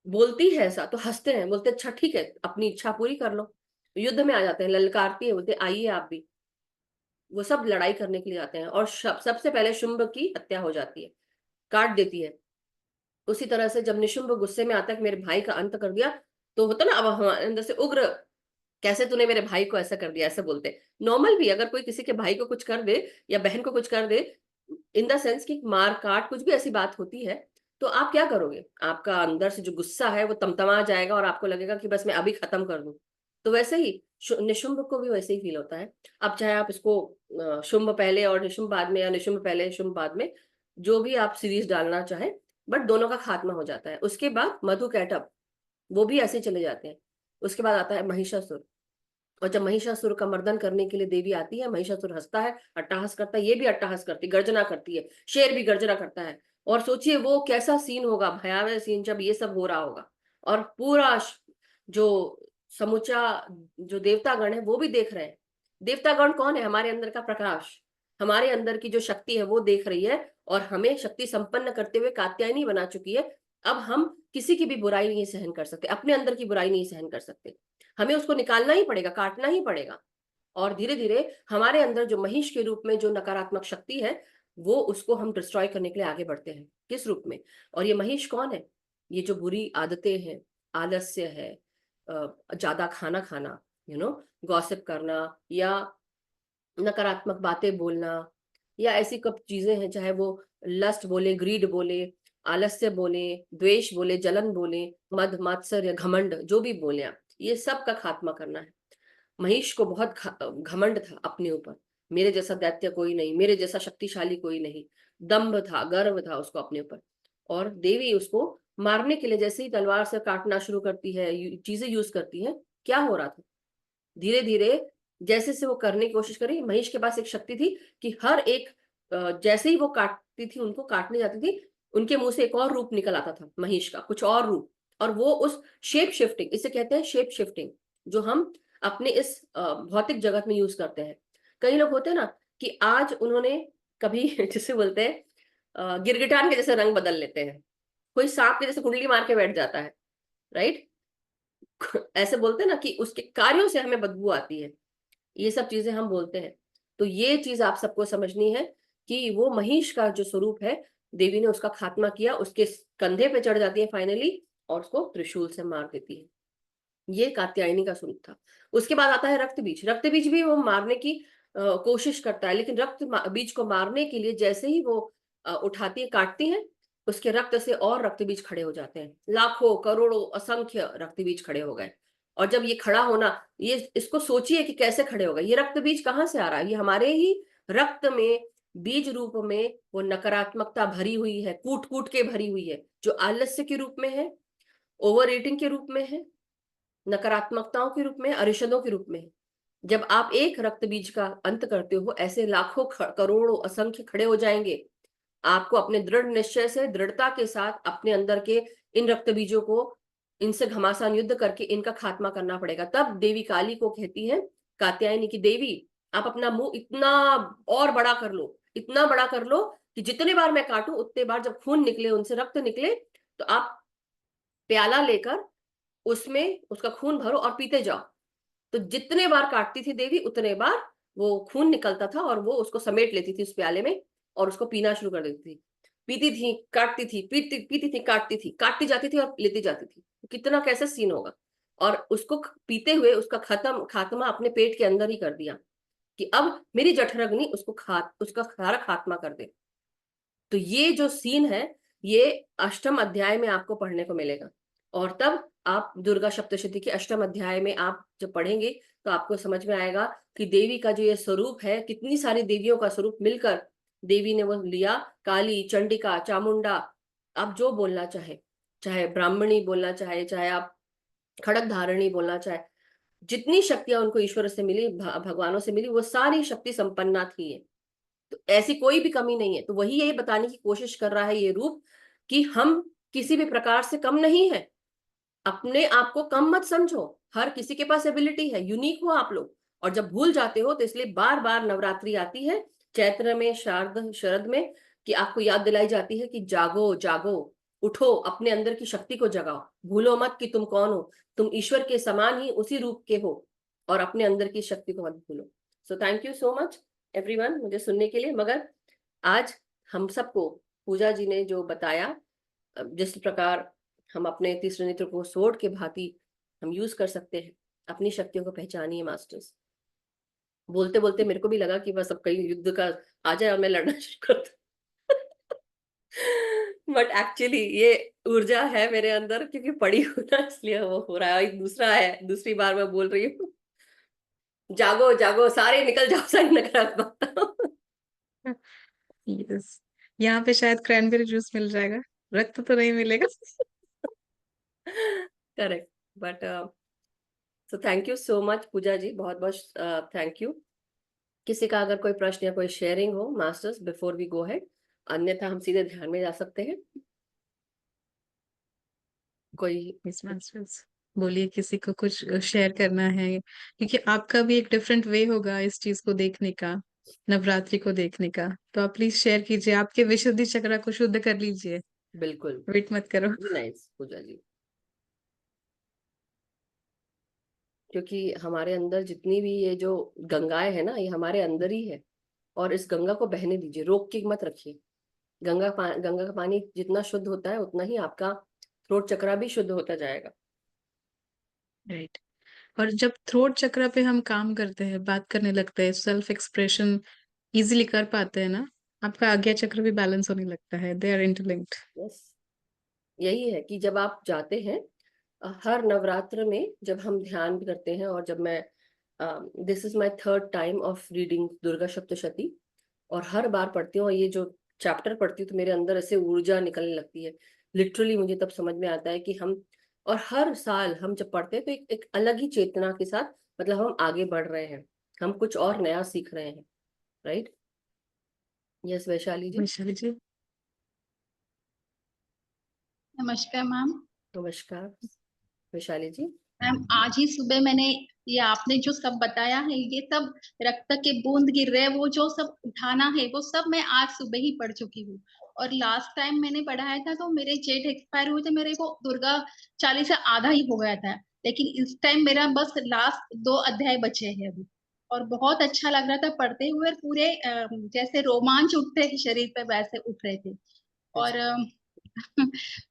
A: बोलती है ऐसा तो हंसते हैं, बोलते अच्छा ठीक है, अपनी इच्छा पूरी कर लो। युद्ध में आ जाते हैं, ललकारती है, बोलते आइए आप भी। वो सब लड़ाई करने के लिए आते हैं और सबसे पहले शुंभ की हत्या हो जाती है, काट देती है। उसी तरह से जब निशुंभ गुस्से में आता है कि मेरे भाई का अंत कर दिया, तो होता ना, अब हमारे अंदर से उग्र, कैसे तूने मेरे भाई को ऐसा कर दिया, ऐसे बोलते हैं। नॉर्मल भी अगर कोई किसी के भाई को कुछ कर दे या बहन को कुछ कर दे, इन द सेंस कि मार काट कुछ भी ऐसी बात होती है, तो आप क्या करोगे, आपका अंदर से जो गुस्सा है वो तमतमा जाएगा और आपको लगेगा कि बस मैं अभी खत्म कर दूं। तो वैसे ही निशुंभ को भी वैसे ही फील होता है। अब चाहे आप इसको शुंभ पहले और निशुंभ बाद में, या निशुंभ पहले शुंभ बाद में, जो भी आप सीरीज डालना चाहे, बट दोनों का खात्मा हो जाता है। उसके बाद मधु कैटअप, वो भी ऐसे चले जाते हैं। उसके बाद आता है महिषासुर, और जब महिषासुर का मर्दन करने के लिए देवी आती है, महिषासुर हंसता है, अट्टहास करता है, ये भी अट्टहास करती, गर्जना करती है, शेर भी गर्जना करता है। और सोचिए वो कैसा सीन होगा, भयावह सीन, जब ये सब हो रहा होगा और पूरा जो समूचा जो देवतागण है वो भी देख रहे हैं। देवतागण कौन है? हमारे अंदर का प्रकाश, हमारे अंदर की जो शक्ति है वो देख रही है, और हमें शक्ति संपन्न करते हुए कात्यायनी बना चुकी है। अब हम किसी की भी बुराई नहीं सहन कर सकते, अपने अंदर की बुराई नहीं सहन कर सकते, हमें उसको निकालना ही पड़ेगा, काटना ही पड़ेगा। और धीरे धीरे हमारे अंदर जो महिष के रूप में जो नकारात्मक शक्ति है, वो उसको हम डिस्ट्रॉय करने के लिए आगे बढ़ते हैं। किस रूप में? और ये महिष कौन है? ये जो बुरी आदतें हैं, आलस्य है, ज्यादा खाना खाना, गॉसिप करना, या नकारात्मक बातें बोलना, या ऐसी कब चीजें हैं, चाहे वो लस्ट बोले, ग्रीड बोले, आलस्य बोले, द्वेष बोले, जलन बोले, मद मात्सर या घमंड, जो भी बोले आप, ये सब का खात्मा करना है। महिष को बहुत घमंड था अपने ऊपर, मेरे जैसा दैत्य कोई नहीं, मेरे जैसा शक्तिशाली कोई नहीं, दंभ था, गर्व था उसको अपने ऊपर। और देवी उसको मारने के लिए जैसे ही तलवार से काटना शुरू करती है, चीजें यूज करती है, क्या हो रहा था? धीरे धीरे जैसे से वो करने की कोशिश करी, महिष के पास एक शक्ति थी कि हर एक जैसे ही वो काटती थी, उनको काटने जाती थी, उनके मुंह से एक और रूप निकल आता था महिष का, कुछ और रूप। और वो उस शेप शिफ्टिंग, इसे कहते हैं शेप शिफ्टिंग, जो हम अपने इस भौतिक जगत में यूज करते हैं। कई लोग होते हैं ना कि आज उन्होंने कभी जिसे बोलते हैं गिरगिटान के जैसे रंग बदल लेते हैं, कोई सांप के जैसे कुंडली मार के बैठ जाता है, राइट? ऐसे बोलते हैं ना कि उसके कार्यों से हमें बदबू आती है, ये सब चीजें हम बोलते हैं। तो ये चीज आप सबको समझनी है कि वो महिष का जो स्वरूप है, देवी ने उसका खात्मा किया, उसके कंधे पे चढ़ जाती है फाइनली, और उसको त्रिशूल से मार देती है। ये कात्यायनी का स्वरूप था। उसके बाद आता है रक्त बीज। रक्त बीज भी वो मारने की कोशिश करता है, लेकिन रक्त बीज को मारने के लिए जैसे ही वो उठाती है, काटती है, उसके रक्त से और रक्त बीज खड़े हो जाते हैं, लाखों करोड़ों असंख्य रक्त बीज खड़े हो गए। और जब ये खड़ा होना, ये इसको सोचिए कि कैसे खड़े हो गए। ये रक्त बीज कहाँ से आ रहा है? ये हमारे ही रक्त में बीज रूप में वो नकारात्मकता भरी हुई है, कूट कूट के भरी हुई है, जो आलस्य के रूप में है, ओवर ईटिंग के रूप में है, नकारात्मकताओं के रूप में, अरिषदों के रूप में। जब आप एक रक्त बीज का अंत करते हो, ऐसे लाखों करोड़ों असंख्य खड़े हो जाएंगे। आपको अपने दृढ़ निश्चय से, दृढ़ता के साथ अपने अंदर के इन रक्त बीजों को, इनसे घमासान युद्ध करके इनका खात्मा करना पड़ेगा। तब देवी काली को कहती है कात्यायनी की, देवी आप अपना मुंह इतना और बड़ा कर लो, इतना बड़ा कर लो कि जितने बार मैं काटूं उतने बार जब खून निकले, उनसे रक्त निकले, तो आप प्याला लेकर उसमें उसका खून भरो और पीते जाओ। तो जितने बार काटती थी देवी, उतने बार वो खून निकलता था, और वो उसको समेट लेती थी उस प्याले में, और उसको पीना शुरू कर देती थी। पीती थी, काटती थी, पीती थी, काटती थी, काटती जाती थी और लेती जाती थी। कितना कैसे सीन होगा? और उसको पीते हुए उसका खात्मा अपने पेट के अंदर ही कर दिया कि अब मेरी जठरग्नि उसका सारा खात्मा कर दे। तो ये जो सीन है, ये अष्टम अध्याय में आपको पढ़ने को मिलेगा। और तब आप दुर्गा सप्तशती के अष्टम अध्याय में आप जब पढ़ेंगे, तो आपको समझ में आएगा कि देवी का जो ये स्वरूप है, कितनी सारी देवियों का स्वरूप मिलकर देवी ने वो लिया। काली, चंडिका, चामुंडा, आप जो बोलना चाहे, चाहे ब्राह्मणी बोलना चाहे, चाहे आप खड़क धारणी बोलना चाहे, जितनी शक्तियां उनको ईश्वर से मिली, भगवानों से मिली, वो सारी शक्ति संपन्ना थी ये। तो ऐसी कोई भी कमी नहीं है। तो वही यही बताने की कोशिश कर रहा है ये रूप, कि हम किसी भी प्रकार से कम नहीं है। अपने आप को कम मत समझो, हर किसी के पास एबिलिटी है, यूनिक हो आप लोग। और जब भूल जाते हो, तो इसलिए बार बार नवरात्रि आती है, चैत्र में, शारद शरद में, कि आपको याद दिलाई जाती है कि जागो जागो, उठो, अपने अंदर की शक्ति को जगाओ, भूलो मत कि तुम कौन हो, तुम ईश्वर के समान ही उसी रूप के हो, और अपने अंदर की शक्ति को मत भूलो। सो thank you so much everyone मुझे सुनने के लिए। मगर आज हम सबको पूजा जी ने जो बताया, जिस प्रकार हम अपने तीसरे नेत्र को सोड के भांति हम यूज कर सकते हैं, अपनी शक्तियों को पहचानिए मास्टर्स। बोलते बोलते मेरे को भी लगा कि बस अब कहीं युद्ध का आ जाए और मैं लड़ना शुरू कर दूं। बट एक्चुअली ये ऊर्जा है मेरे अंदर, क्योंकि पड़ी हूं ना, इसलिए वो हो रहा है। एक दूसरा है, दूसरी बार मैं बोल रही हूँ, जागो जागो, सारे निकल जाओ, सारी नकारात्मकता।
B: यस, यहाँ पे शायद क्रैनबेरी जूस मिल जाएगा, रक्त तो नहीं मिलेगा।
A: Correct. But so thank you so much Puja ji, बहुत बहुत थैंक यू। किसी का अगर कोई प्रश्न या कोई शेयरिंग हो masters, before we go head, अन्यथा हम सीधे ध्यान में जा सकते हैं। कोई
B: यस मास्टर्स। बोलिए, किसी को कुछ शेयर करना है, क्योंकि आपका भी एक डिफरेंट वे होगा इस चीज को देखने का, नवरात्रि को देखने का। तो आप प्लीज शेयर कीजिए, आपके विशुद्धि चक्र को शुद्ध कर लीजिए।
A: बिल्कुल।
B: वेट मत करो।
A: वेरी नाइस पूजा जी। क्योंकि हमारे अंदर जितनी भी ये जो गंगाएं है ना, ये हमारे अंदर ही है। और इस गंगा को बहने दीजिए, रोक के मत रखिए। गंगा का पानी जितना शुद्ध होता है उतना ही आपका थ्रोट चक्रा भी शुद्ध होता जाएगा।
B: राइट। और जब थ्रोट चक्र पे हम काम करते हैं, बात करने लगते हैं, सेल्फ एक्सप्रेशन इजीली कर पाते हैं ना, आपका आज्ञा चक्र भी बैलेंस होने लगता है। They are interlinked.
A: यस। यही है कि जब आप जाते हैं हर नवरात्र में, जब हम ध्यान करते हैं, और जब मैं this is my third time of reading Durga Saptashati, और हर बार पढ़ती हूँ और ये जो चैप्टर पढ़ती हूँ तो मेरे अंदर ऐसे ऊर्जा निकलने लगती है। लिटरली मुझे तब समझ में आता है कि हम, और हर साल हम जब पढ़ते हैं तो एक अलग ही चेतना के साथ, मतलब हम आगे बढ़ रहे हैं, हम कुछ और नया सीख रहे हैं। राइट। यस वैशाली जी।
B: वैशाली जी।
C: नमस्कार मैम।
A: नमस्कार वैशाली जी।
C: मैम आज ही सुबह मैंने ये आपने जो सब बताया है, ये सब रक्त के बूंद गिर रहे, वो जो सब उठाना है वो सब मैं आज सुबह ही पढ़ चुकी हूँ। और लास्ट टाइम मैंने पढ़ाया था तो मेरे जेठ एक्सपायर हुए थे, मेरे को दुर्गा 40 से आधा ही हो गया था। लेकिन इस टाइम मेरा बस लास्ट 2 अध्याय बचे हैं अभी। और बहुत अच्छा लग रहा था पढ़ते हुए, और पूरे जैसे रोमांच उठते हैं शरीर पे वैसे उठ रहे थे। और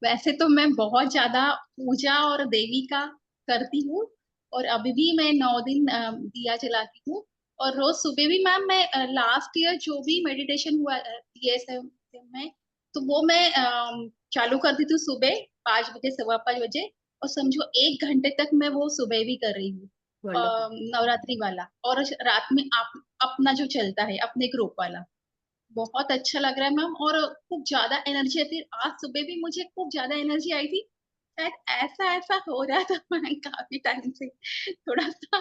C: वैसे तो मैं बहुत ज्यादा पूजा और देवी का करती हूँ। और अभी भी मैं 9 दिन दिया जलाती हूँ। और रोज सुबह भी मैम मैं लास्ट ईयर जो भी मेडिटेशन हुआ DSM में, तो वो मैं चालू करती थी सुबह 5 बजे 5:15 बजे। और समझो 1 घंटे तक मैं वो सुबह भी कर रही हूँ।
A: वंडरफुल।
C: नवरात्रि वाला, और रात में आप अपना जो चलता है अपने ग्रुप वाला, बहुत अच्छा लग रहा है मैम। और खूब ज्यादा एनर्जी आती है, आज सुबह भी मुझे खूब ज्यादा एनर्जी आई थी। शायद ऐसा ऐसा हो रहा था मैं काफी टाइम से थोड़ा सा।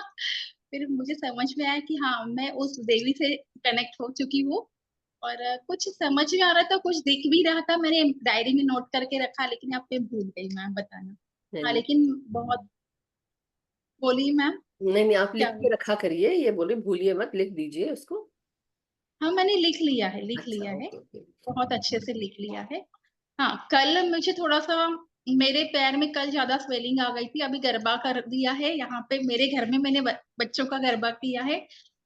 C: फिर मुझे समझ में आया कि हाँ मैं उस देवी से कनेक्ट हो चुकी हूँ। और कुछ समझ में आ रहा था, कुछ दिख भी रहा था, मैंने डायरी में नोट करके रखा, लेकिन अब मैं भूल गई मैम बताना।
A: नहीं
C: हाँ
A: नहीं।
C: लेकिन बहुत, बोलिए मैम।
A: नहीं नहीं, आप लिख
C: क्या?
A: के रखा करिए, ये बोले भूलिए मत, लिख दीजिए उसको।
C: हाँ मैंने लिख लिया है, लिख
A: अच्छा
C: लिया है।
A: Okay okay.
C: बहुत अच्छे से लिख लिया है। हाँ कल मुझे थोड़ा सा, मेरे पैर में कल ज्यादा स्वेलिंग आ गई थी, अभी गरबा कर दिया है यहाँ पे मेरे घर में, मैंने बच्चों का गरबा किया है,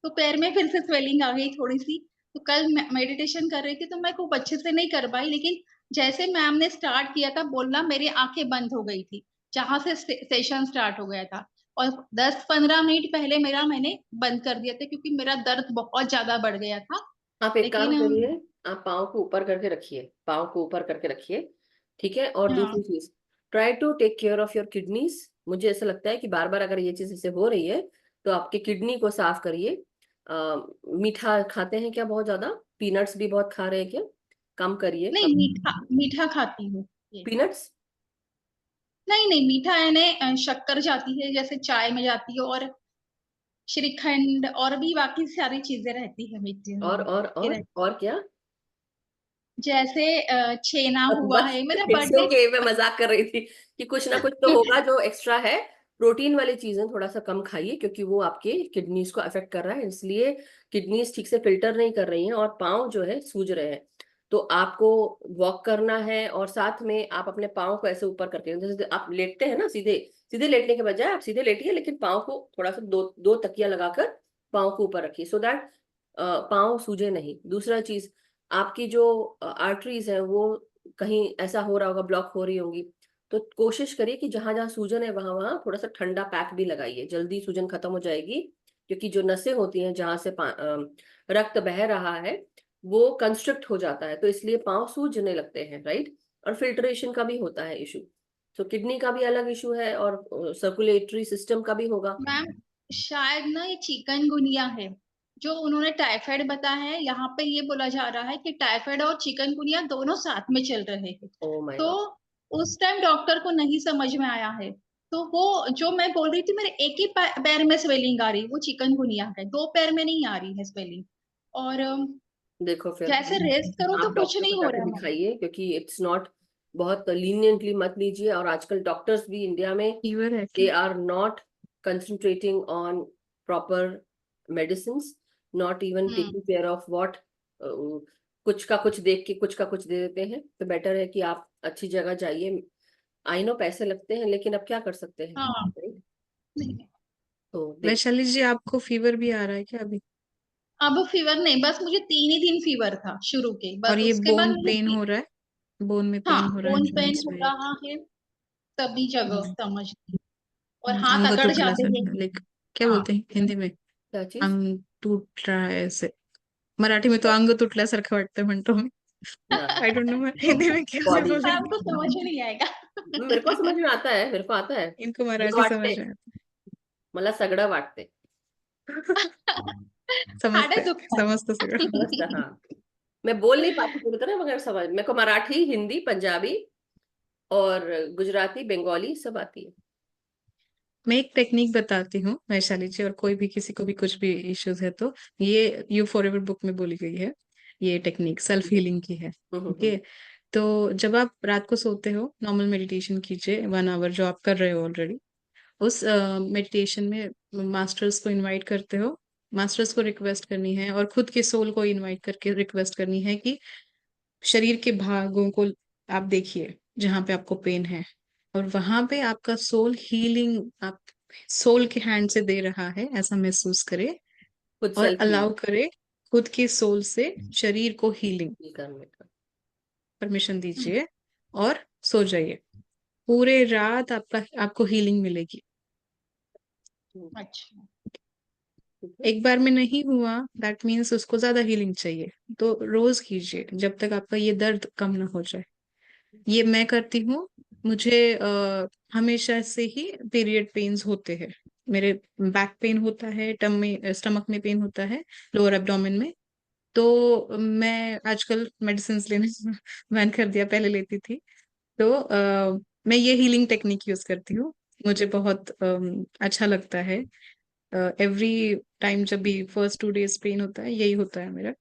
C: तो पैर में फिर से स्वेलिंग आ गई थोड़ी सी। तो कल मेडिटेशन कर रही थी तो मैं खूब अच्छे से नहीं कर पाई, लेकिन जैसे मैम ने स्टार्ट किया था बोलना, मेरी आंखें बंद हो गई थी जहां से सेशन स्टार्ट हो गया था। और 10-15 मिनट पहले मेरा मैंने बंद कर दिया था, क्योंकि मेरा दर्द बहुत ज्यादा बढ़ गया था।
A: आप एक काम
C: लेकिन
A: करिए, आप पाँव को ऊपर करके रखिए, पाँव को ऊपर करके रखिए। ठीक है। और
C: हाँ
A: दूसरी चीज, try to take care of your kidneys. मुझे ऐसा लगता है कि बार बार अगर ये चीज ऐसे हो रही है तो आपके किडनी को साफ करिए। मीठा खाते हैं क्या बहुत ज्यादा? पीनट्स भी बहुत खा रहे हैं क्या? कम करिए,
C: नहीं,
A: कम।
C: मीठा मीठा खाती हूँ ये।
A: पीनट्स।
C: नहीं नहीं, मीठा यानी शक्कर जाती है, जैसे चाय में जाती है, और श्रीखंड और भी बाकी सारी चीजें रहती है मीठे
A: और
C: में
A: और
C: ये
A: और और क्या?
C: जैसे छेना हुआ
A: बस
C: है मेरा
A: इट्स
C: बर्थडे।
A: ओके, मैं मजाक कर रही थी कि कुछ ना कुछ तो होगा जो एक्स्ट्रा है। प्रोटीन वाली चीजें थोड़ा सा कम खाइए, क्योंकि वो आपके किडनीज को अफेक्ट कर रहा है, इसलिए किडनीज ठीक से फिल्टर नहीं कर रही हैं और पाँव जो है सूज रहे हैं। तो आपको वॉक करना है, और साथ में आप अपने पाँव को ऐसे ऊपर करके, जैसे आप लेटते हैं ना, सीधे सीधे लेटने के बजाय आप सीधे लेटिए, लेकिन पाँव को थोड़ा सा दो दो तकिया लगाकर पाँव को ऊपर रखिए, सो दैट पाँव सूजे नहीं। दूसरा चीज, आपकी जो आर्टरीज है वो कहीं ऐसा हो रहा होगा, ब्लॉक हो रही होंगी, तो कोशिश करिए कि जहां जहां सूजन है वहां वहां थोड़ा सा ठंडा पैक भी लगाइए, जल्दी सूजन खत्म हो जाएगी। क्योंकि जो नसें होती हैं जहां से रक्त बह रहा है वो कंस्ट्रिक्ट हो जाता है, तो इसलिए पाँव सूजने लगते हैं। राइट। और फिल्ट्रेशन का भी होता है इशू, तो किडनी का भी अलग इशू है, और सर्कुलेटरी सिस्टम का भी होगा।
C: मैम शायद ना ये चिकनगुनिया है, जो उन्होंने टाइफाइड बताया है, यहाँ पे ये बोला जा रहा है कि टाइफाइड और चिकनगुनिया दोनों साथ में चल रहे हैं।
A: ओ माय
C: तो
A: गॉड।
C: उस टाइम डॉक्टर को नहीं समझ में आया है। तो वो जो मैं बोल रही थी, मेरे एक ही पैर में स्वेलिंग आ रही, वो चिकनगुनिया है, 2 पैर में नहीं आ रही है स्वेलिंग। और
A: देखो फिर
C: जैसे रेस्ट करो तो
A: आप
C: कुछ
A: डॉक्टर को
C: नहीं हो
A: जाके
C: रहा है मैम।
A: दिखाइए, क्योंकि इट्स नॉट बहुत लीनियंटली मत लीजिए। और आजकल डॉक्टर्स भी इंडिया में
B: फीवर है
A: दे
B: क्या?
A: Are not concentrating on proper medicine, not even taking care of what, कुछ का कुछ देख के कुछ का कुछ दे देते हैं। तो बेटर है कि आप अच्छी जगह जाइए। आई नो पैसे लगते हैं, लेकिन अब क्या कर सकते हैं,
C: हाँ
A: right?
C: नहीं,
A: तो
B: वैशाली जी, आपको फीवर भी आ रहा है क्या अभी?
C: अब फीवर नहीं, बस मुझे 3 ही दिन फीवर था शुरू के,
B: और
C: बस
B: ये
C: उसके बाद
B: बोन
C: मुझे
B: पेन हो रहा है? बोन में
C: हाँ
B: पेन हो रहा है,
C: बोन पेन
B: जॉइंट्स
C: हो
B: में?
C: रहा है सभी जगह, समझ ली। और हाथ
B: अंग
C: अकड़
B: तुटला
C: जाते
B: सा,
C: हैं।
B: लाइक क्या
C: हाँ
B: बोलते हैं हिंदी में?
A: क्या चीज?
B: अंग टूट रहा है ऐसे। मराठी में तो अंग तुटल्यासारखं वाटतं म्हणतो मी। आई डोंट नो हिंदी में क्या
A: बॉडी,
C: आपको
B: बोलेंगे।
C: समझ में नहीं आएगा।
A: मेरे को समझ में आता है, मेरे को आता है।
B: इनको
A: मला
B: मराठी समझ
A: वाटते,
B: में आता
A: मला सगळं वाटते,
C: हाडं
B: समजते,
C: दुखतात।
B: समजतं सगळं।
A: समझता। हाँ, मैं बोल नहीं पाती पूरी तरह, मगर समझ, मेरे को मराठी, हिंदी, पंजाबी और गुजराती, बंगाली सब आती है।
B: मैं एक टेक्निक बताती हूँ वैशाली जी, और कोई भी किसी को भी कुछ भी इश्यूज है तो ये यू फॉर एवर बुक में बोली गई है। ये टेक्निक सेल्फ हीलिंग की है। ओके, तो जब आप रात को सोते हो नॉर्मल मेडिटेशन कीजिए 1 आवर, जो आप कर रहे हो ऑलरेडी। उस मेडिटेशन में मास्टर्स को इनवाइट करते हो। मास्टर्स को रिक्वेस्ट करनी है और खुद के सोल को इनवाइट करके रिक्वेस्ट करनी है कि शरीर के भागों को आप देखिए जहाँ पे आपको पेन है, और वहां पे आपका सोल हीलिंग आप सोल के हैंड से दे रहा है, ऐसा महसूस करे।
A: खुद
B: और
A: सेल्फ हील
B: अलाउ करे खुद के सोल से शरीर को हीलिंग
A: करने का।
B: परमिशन दीजिए, और सो जाइए। पूरे रात आपको हीलिंग मिलेगी।
C: अच्छा।
A: ठीक है।
B: एक बार में नहीं हुआ दैट मीन्स उसको ज्यादा हीलिंग चाहिए। तो रोज कीजिए जब तक आपका ये दर्द कम ना हो जाए। ये मैं करती हूँ। मुझे हमेशा से ही पीरियड पेन्स होते हैं। मेरे बैक पेन होता है, स्टमक में पेन होता है, लोअर एब्डोमेन में। तो मैं आजकल मेडिसिन लेने बैन कर दिया, पहले लेती थी। तो मैं ये हीलिंग टेक्निक यूज करती हूँ। मुझे बहुत अच्छा लगता है। एवरी टाइम जब भी फर्स्ट 2 डेज पेन होता है, यही होता है मेरा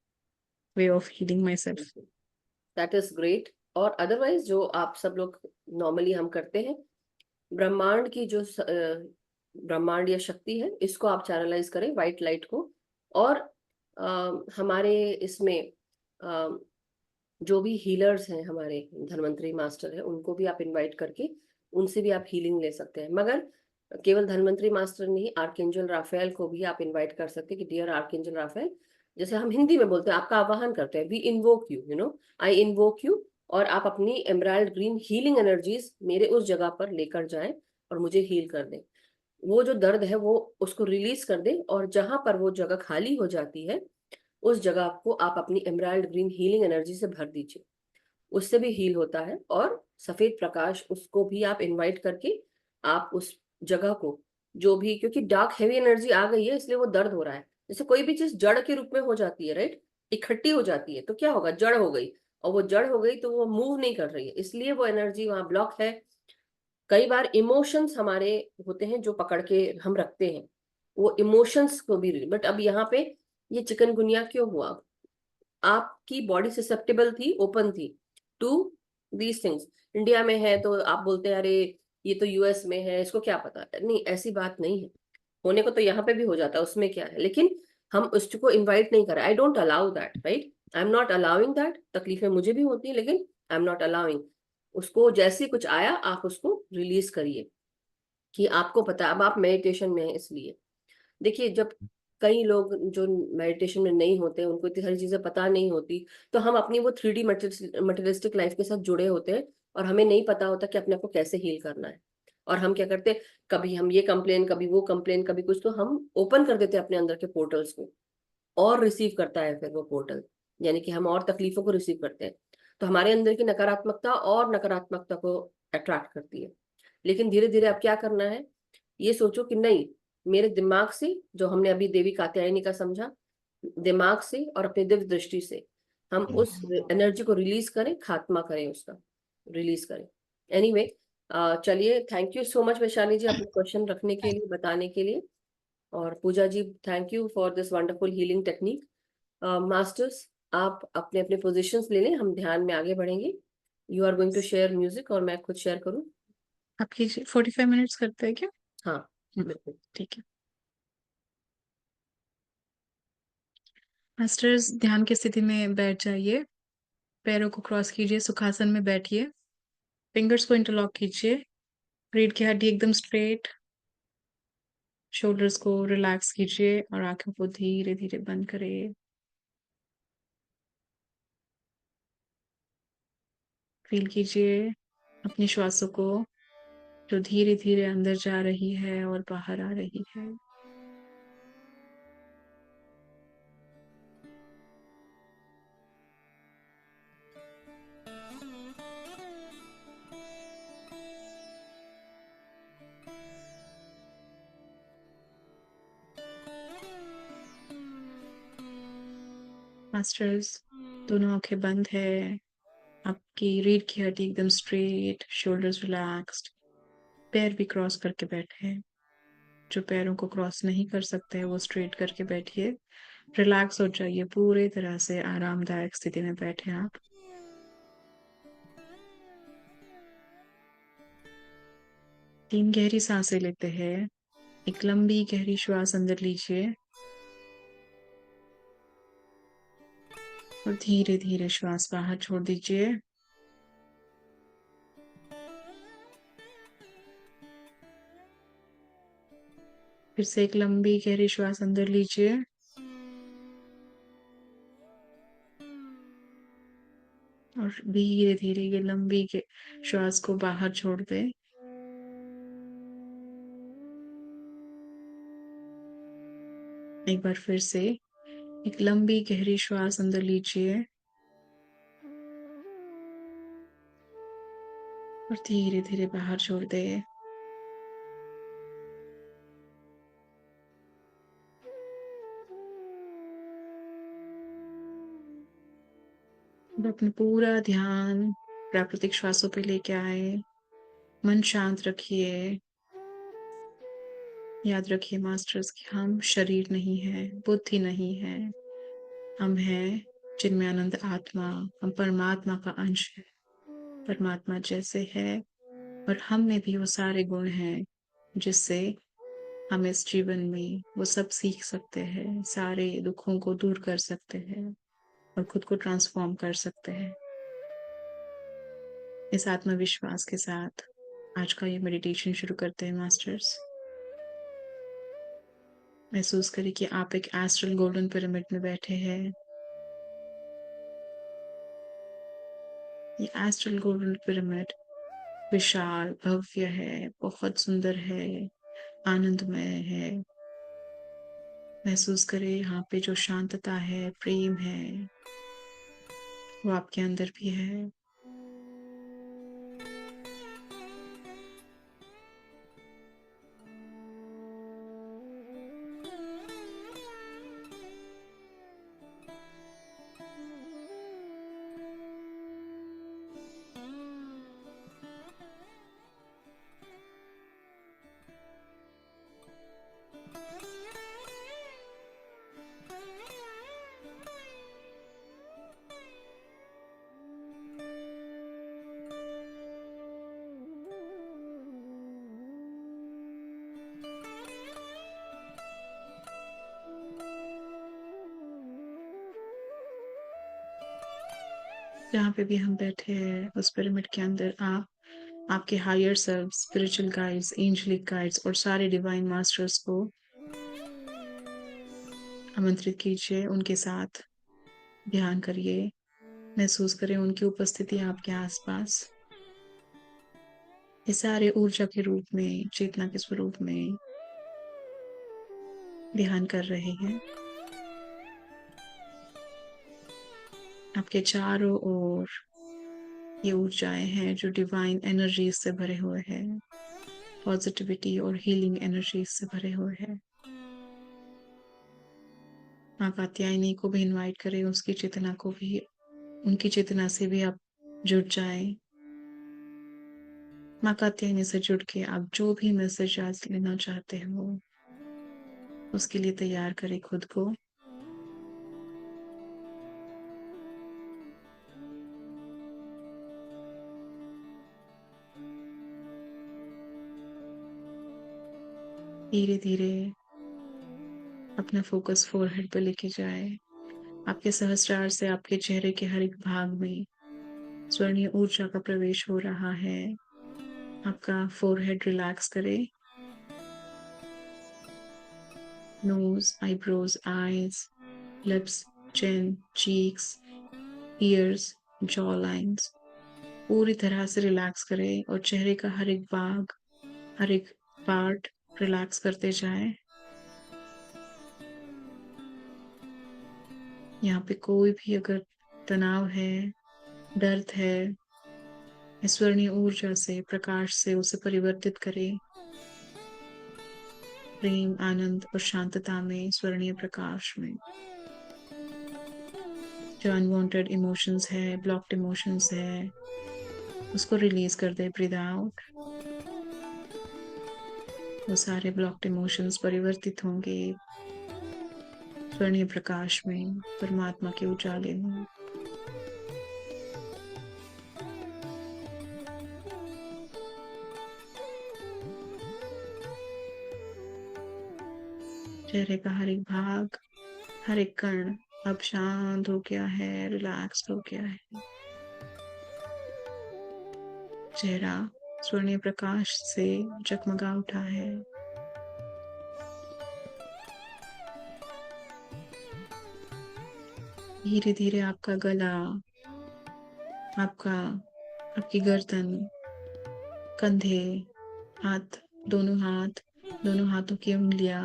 B: way of healing my self.
A: That is great. और अदरवाइज जो आप सब लोग नॉर्मली हम करते हैं, ब्रह्मांड की जो ब्रह्मांड या शक्ति है, इसको आप चैनलाइज करें, व्हाइट लाइट को। और हमारे इसमें जो भी हीलर्स हैं, हमारे धन्वंतरी मास्टर हैं, उनको भी आप इनवाइट करके उनसे भी आप हीलिंग ले सकते हैं। मगर केवल धन्वंतरी मास्टर नहीं, आर्कएंजल राफेल को भी आप इनवाइट कर सकते हैं कि डियर आर्कएंजल राफेल, जैसे हम हिंदी में बोलते हैं, आपका आवाहन करते हैं, we invoke you, you know, I invoke you. और आप अपनी एमराल्ड ग्रीन हीलिंग एनर्जीज मेरे उस जगह पर लेकर जाएं और मुझे हील कर दें। वो जो दर्द है वो उसको रिलीज कर दें, और जहां पर वो जगह खाली हो जाती है, उस जगह को आप अपनी एमराल्ड ग्रीन हीलिंग एनर्जी से भर दीजिए। उससे भी हील होता है। और सफेद प्रकाश, उसको भी आप इनवाइट करके आप उस जगह को, जो भी, क्योंकि डार्क हैवी एनर्जी आ गई है इसलिए वो दर्द हो रहा है। जैसे कोई भी चीज जड़ के रूप में हो जाती है, राइट, इकट्ठी हो जाती है, तो क्या होगा, जड़ हो गई। और वो जड़ हो गई तो वो मूव नहीं कर रही है, इसलिए वो एनर्जी वहां ब्लॉक है। कई बार इमोशंस हमारे होते हैं जो पकड़ के हम रखते हैं, वो इमोशंस को भी, बट अब यहाँ पे ये चिकनगुनिया क्यों हुआ? आपकी बॉडी ससेप्टेबल थी, ओपन थी टू दीज थिंग्स। इंडिया में है तो आप बोलते हैं अरे ये तो यूएस में है, इसको क्या पता। नहीं, ऐसी बात नहीं है। होने को तो यहाँ पे भी हो जाता है, उसमें क्या है, लेकिन हम उसको इनवाइट नहीं कर रहे। I don't allow that, right, I am not allowing that. तकलीफें मुझे भी होती है, लेकिन आई एम नॉट अलाउइंग। उसको जैसे कुछ आया आप उसको रिलीज करिए, कि आपको पता है अब आप मेडिटेशन में है इसलिए। देखिए, जब कई लोग जो मेडिटेशन में नहीं होते, उनको इतनी सारी चीजें पता नहीं होती, तो हम अपनी वो 3D मटेरियलिस्टिक लाइफ के साथ जुड़े होते हैं, और हमें नहीं पता होता कि अपने आप को कैसे हील करना है। और हम क्या करते हैं, कभी हम ये कंप्लेन, कभी वो कंप्लेन, कभी कुछ, तो हम ओपन कर देते हैं अपने अंदर के पोर्टल्स को, और रिसीव करता है फिर वो पोर्टल, यानी कि हम और तकलीफों को रिसीव करते हैं। तो हमारे अंदर की नकारात्मकता और नकारात्मकता को अट्रैक्ट करती है। लेकिन धीरे धीरे अब क्या करना है, ये सोचो कि नहीं, मेरे दिमाग से, जो हमने अभी देवी कात्यायनी का समझा, दिमाग से और अपनी दिव्य दृष्टि से हम उस एनर्जी को रिलीज करें, खात्मा करें, उसका रिलीज करें। एनीवे, चलिए, thank you so much Vaishali ji, अपने क्वेश्चन रखने के लिए, बताने के लिए। और Puja ji, thank you for this wonderful healing technique. Masters, आप अपने अपने पोजीशंस ले लें, हम ध्यान में आगे बढ़ेंगे। You are going to share music और मैं खुद शेयर करूं?
B: आप कीजिए। 45 मिनट्स करते हैं क्या?
A: हाँ बिल्कुल।
B: ठीक है। मास्टर्स, ध्यान की स्थिति में बैठ जाइए। पैरों को क्रॉस कीजिए, सुखासन में बैठिए। फिंगर्स को इंटरलॉक कीजिए। रीढ़ की हड्डी एकदम स्ट्रेट। शोल्डर्स को रिलैक्स कीजिए और आंखों को धीरे धीरे बंद करिए। फील कीजिए अपनी श्वासों को, जो धीरे धीरे अंदर जा रही है और बाहर आ रही है। मास्टर्स, दोनों आंखें बंद है। आपकी रीढ़ की हड्डी एकदम स्ट्रेट, शोल्डर्स रिलैक्स्ड, पैर भी क्रॉस करके बैठे हैं। जो पैरों को क्रॉस नहीं कर सकते हैं वो स्ट्रेट करके बैठिए। रिलैक्स हो जाइए, पूरे तरह से आरामदायक स्थिति में बैठे आप। तीन गहरी सांसें लेते हैं। एक लंबी गहरी श्वास अंदर लीजिए और धीरे धीरे श्वास बाहर छोड़ दीजिए। फिर से एक लंबी गहरी श्वास अंदर लीजिए और धीरे धीरे ये लंबी श्वास को बाहर छोड़ दे। एक बार फिर से एक लंबी गहरी श्वास अंदर लीजिए और धीरे धीरे बाहर छोड़ दे। अब अपना पूरा ध्यान प्राकृतिक श्वासों पे लेके आए। मन शांत रखिए। याद रखिए मास्टर्स कि हम शरीर नहीं है, बुद्धि नहीं है। हम हैं जिनमें आनंद आत्मा, हम परमात्मा का अंश है। परमात्मा जैसे है और हम में भी वो सारे गुण हैं जिससे हम इस जीवन में वो सब सीख सकते हैं, सारे दुखों को दूर कर सकते हैं और खुद को ट्रांसफॉर्म कर सकते हैं। इस आत्मविश्वास के साथ आज का ये मेडिटेशन शुरू करते हैं मास्टर्स। महसूस करें कि आप एक एस्ट्रल गोल्डन पिरामिड में बैठे हैं। ये एस्ट्रल गोल्डन पिरामिड विशाल, भव्य है, बहुत सुंदर है, आनंदमय है। महसूस करें यहाँ पे जो शांतता है, प्रेम है, वो आपके अंदर भी है। जहाँ पे भी हम बैठे हैं उस पिरामिड के अंदर आप आपके higher self, spiritual guides, angelic guides और सारे डिवाइन मास्टर्स को आमंत्रित कीजिए। उनके साथ ध्यान करिए। महसूस करें उनकी उपस्थिति आपके आसपास। ये सारे ऊर्जा के रूप में, चेतना के स्वरूप में ध्यान कर रहे हैं। आपके चारों ओर ये ऊर्जाएं हैं जो डिवाइन एनर्जीज से भरे हुए हैं, पॉजिटिविटी और हीलिंग एनर्जीज से भरे हुए हैं। माँ कात्यायनी को भी इनवाइट करें, उसकी चेतना को भी, उनकी चेतना से भी आप जुड़ जाएं। माँ कात्यायनी से जुड़ के आप जो भी मैसेज आज लेना चाहते हो उसके लिए तैयार करें खुद को। धीरे धीरे अपना फोकस फोरहेड पे लेके जाए। आपके सहस्त्रार से आपके चेहरे के हर एक भाग में स्वर्णीय ऊर्जा का प्रवेश हो रहा है। आपका फोरहेड रिलैक्स करें। नोज, आईब्रोज, आईज, लिप्स, चिन, चीक्स, ईयर्स, जॉ लाइन्स पूरी तरह से रिलैक्स करें और चेहरे का हर एक भाग, हर एक पार्ट रिलैक्स करते जाएं। यहाँ पे कोई भी अगर तनाव है, दर्द है, स्वर्णीय ऊर्जा से, प्रकाश से उसे परिवर्तित करें प्रेम, आनंद और शांतता में, स्वर्णीय प्रकाश में। जो अनवांटेड इमोशंस है, ब्लॉक्ड इमोशंस है, उसको रिलीज कर दे। Breathe out. वो सारे ब्लॉक्ड इमोशंस परिवर्तित होंगे स्वर्णीय प्रकाश में, परमात्मा के उजाले में। चेहरे का हर एक भाग, हर एक कण अब शांत हो गया है, रिलैक्स हो गया है। चेहरा स्वर्णीय प्रकाश से जगमगा उठा है। धीरे धीरे आपका गला, आपकी गर्दन, कंधे, दोनों हाथों की उंगलियां,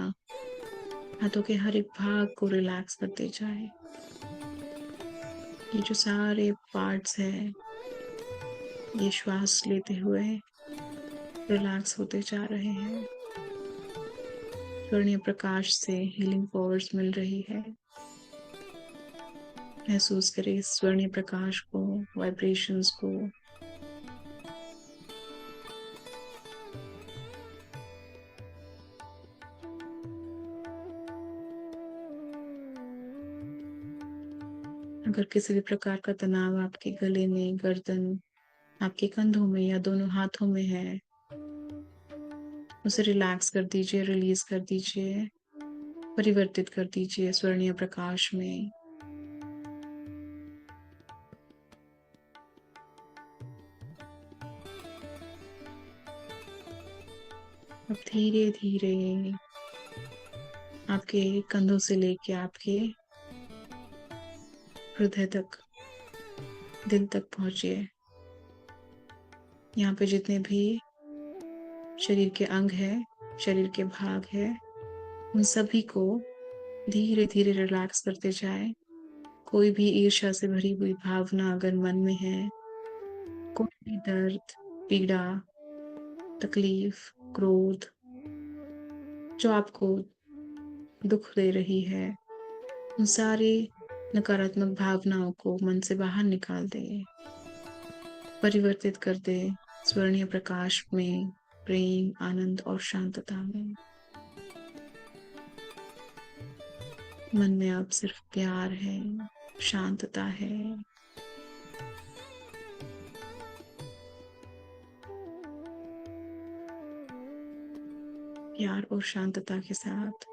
B: हाथों के हर एक भाग को रिलैक्स करते जाए। ये जो सारे पार्ट्स हैं, ये श्वास लेते हुए रिलैक्स होते जा रहे हैं। स्वर्णीय प्रकाश से हीलिंग पावर्स मिल रही है। महसूस करें इस स्वर्णीय प्रकाश को, वाइब्रेशंस को। अगर किसी भी प्रकार का तनाव आपके गले में, गर्दन, आपके कंधों में या दोनों हाथों में है, उसे रिलैक्स कर दीजिए, रिलीज कर दीजिए, परिवर्तित कर दीजिए स्वर्णीय प्रकाश में। अब धीरे धीरे आपके कंधों से लेके आपके हृदय तक, दिल तक पहुंचिए। यहाँ पे जितने भी शरीर के अंग है, शरीर के भाग है, उन सभी को धीरे धीरे रिलैक्स करते जाए। कोई भी ईर्ष्या से भरी हुई भावना अगर मन में है, कोई भी दर्द, पीड़ा, तकलीफ, क्रोध जो आपको दुख दे रही है, उन सारी नकारात्मक भावनाओं को मन से बाहर निकाल दे, परिवर्तित कर दे स्वर्णीय प्रकाश में, प्रेम, आनंद और शांतता में। मन में अब सिर्फ प्यार है, शांतता है। प्यार और शांतता के साथ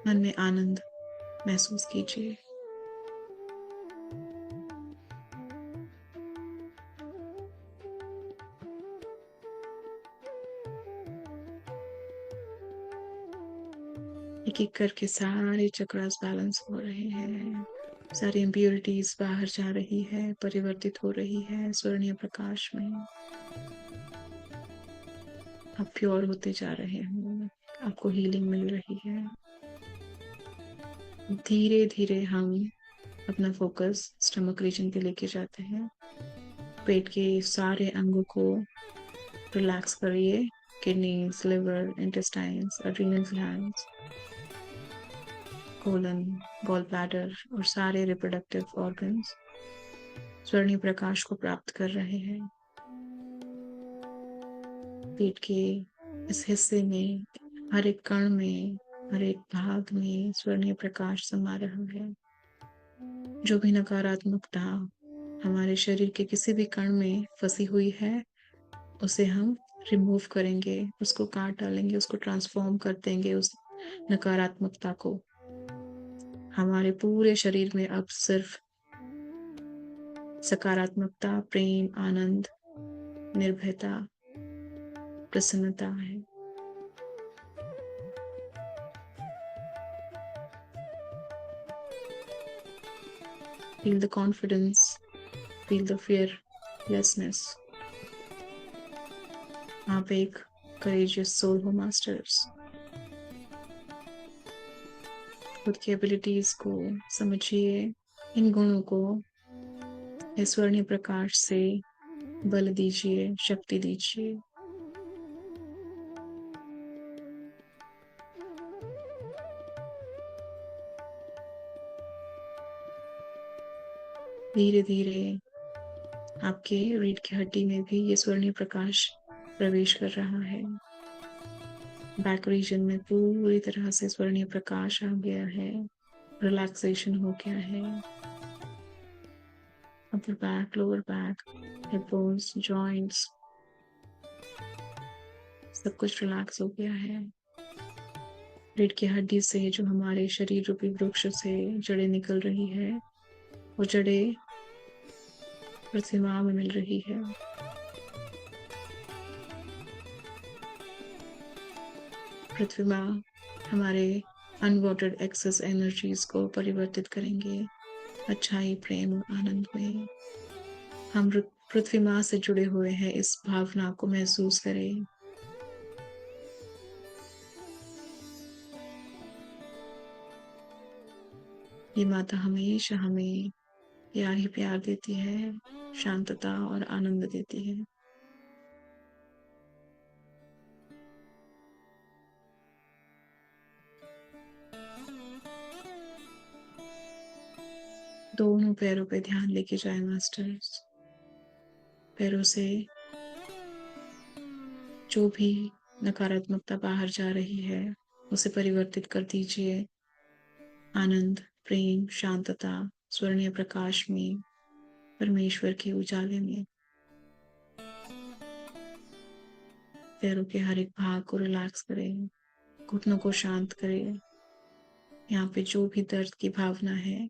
B: मन में आनंद महसूस कीजिए। एक एक करके सारे चक्रास बैलेंस हो रहे हैं, सारी इम्प्योरिटीज बाहर जा रही है, परिवर्तित हो रही है स्वर्णीय प्रकाश में। आप प्योर होते जा रहे हैं, आपको हीलिंग मिल रही है। धीरे धीरे हम अपना फोकस स्टमक रीजन पे लेके जाते हैं। पेट के सारे अंगों को रिलैक्स करिए। Kidneys, liver, intestines, adrenal glands, colon, gall bladder और सारे रिप्रोडक्टिव ऑर्गन्स स्वर्णीय प्रकाश को प्राप्त कर रहे हैं। पेट के इस हिस्से में, हर एक कण में, हर एक भाग में स्वर्णीय प्रकाश समा रहा है। जो भी नकारात्मकता हमारे शरीर के किसी भी कण में फंसी हुई है, उसे हम रिमूव करेंगे, उसको काट डालेंगे, उसको ट्रांसफॉर्म कर देंगे उस नकारात्मकता को। हमारे पूरे शरीर में अब सिर्फ सकारात्मकता, प्रेम, आनंद, निर्भयता, प्रसन्नता है। Feel the confidence, feel the fearlessness. आप एक courageous soul हो मास्टर्स। खुद की एबिलिटीज को समझिए, इन गुणों को इस स्वर्णीय प्रकाश से बल दीजिए, शक्ति दीजिए। धीरे धीरे आपके रीढ़ की हड्डी में भी ये स्वर्णीय प्रकाश प्रवेश कर रहा है। बैक रीजन में पूरी तरह से स्वर्णीय प्रकाश आ गया है, रिलैक्सेशन हो गया है। Upper back, lower back, hip bones, joints, सब कुछ रिलैक्स हो गया है। रीढ़ की हड्डी से जो हमारे शरीर रूपी वृक्ष से जड़ें निकल रही है, वो जड़ें पृथ्वी माँ में मिल रही है। पृथ्वी माँ हमारे अनवांटेड एक्सेस एनर्जीज को परिवर्तित करेंगे अच्छाई, प्रेम और आनंद में। हम पृथ्वी माँ से जुड़े हुए हैं, इस भावना को महसूस करें। ये माता हमेशा हमें प्यार ही प्यार देती है, शांतता और आनंद देती है। दोनों पैरों पे ध्यान लेके जाए मास्टर्स। पैरों से जो भी नकारात्मकता बाहर जा रही है, उसे परिवर्तित कर दीजिए आनंद, प्रेम, शांतता, स्वर्णीय प्रकाश में, परमेश्वर के उजाले में। पैरों के हर एक भाग को रिलैक्स करें, घुटनों को शांत करें। यहाँ पे जो भी दर्द की भावना है,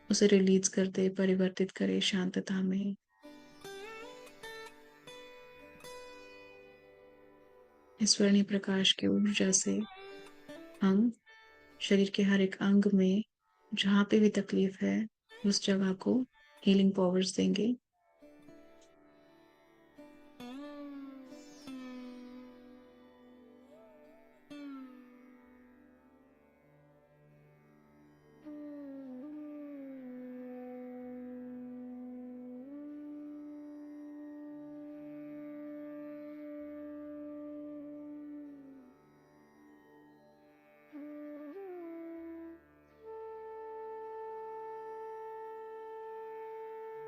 B: उसे रिलीज कर दे, परिवर्तित करे शांतता में। इस स्वर्णीय प्रकाश की ऊर्जा से हम शरीर के हर एक अंग में जहाँ पे भी तकलीफ है, उस जगह को हीलिंग पावर्स देंगे।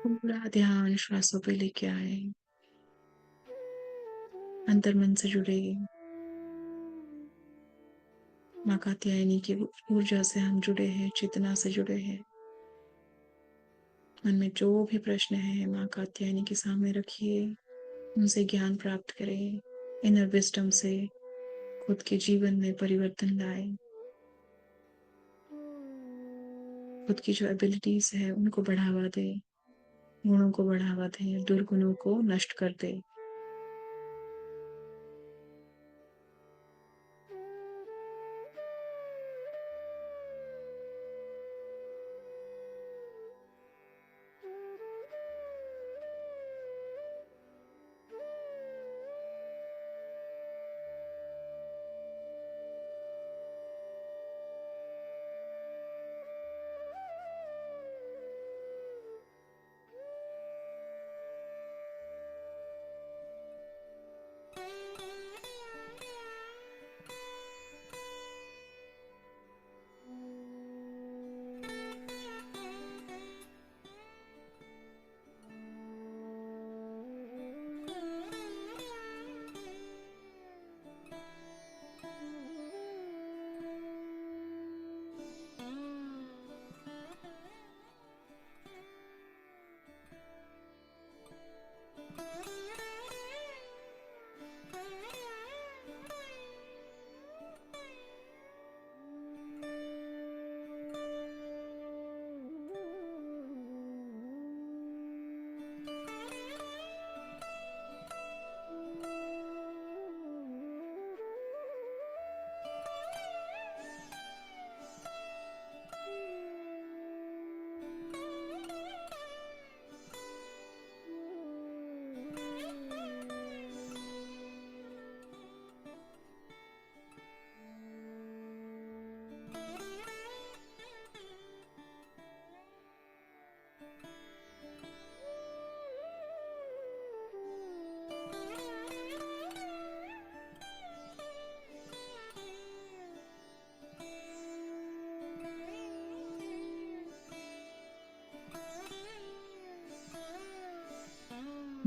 B: पूरा ध्यान श्वासों पे लेके आए, अंतर्मन से जुड़े। माँ कात्यायनी की ऊर्जा से हम जुड़े हैं, चेतना से जुड़े हैं। मन में जो भी प्रश्न है, माँ कात्यायनी के सामने रखिए, उनसे ज्ञान प्राप्त करें। इनर विजडम से खुद के जीवन में परिवर्तन लाए। खुद की जो एबिलिटीज है, उनको बढ़ावा दे, गुणों को बढ़ावा दे, दुर्गुणों को नष्ट कर दे।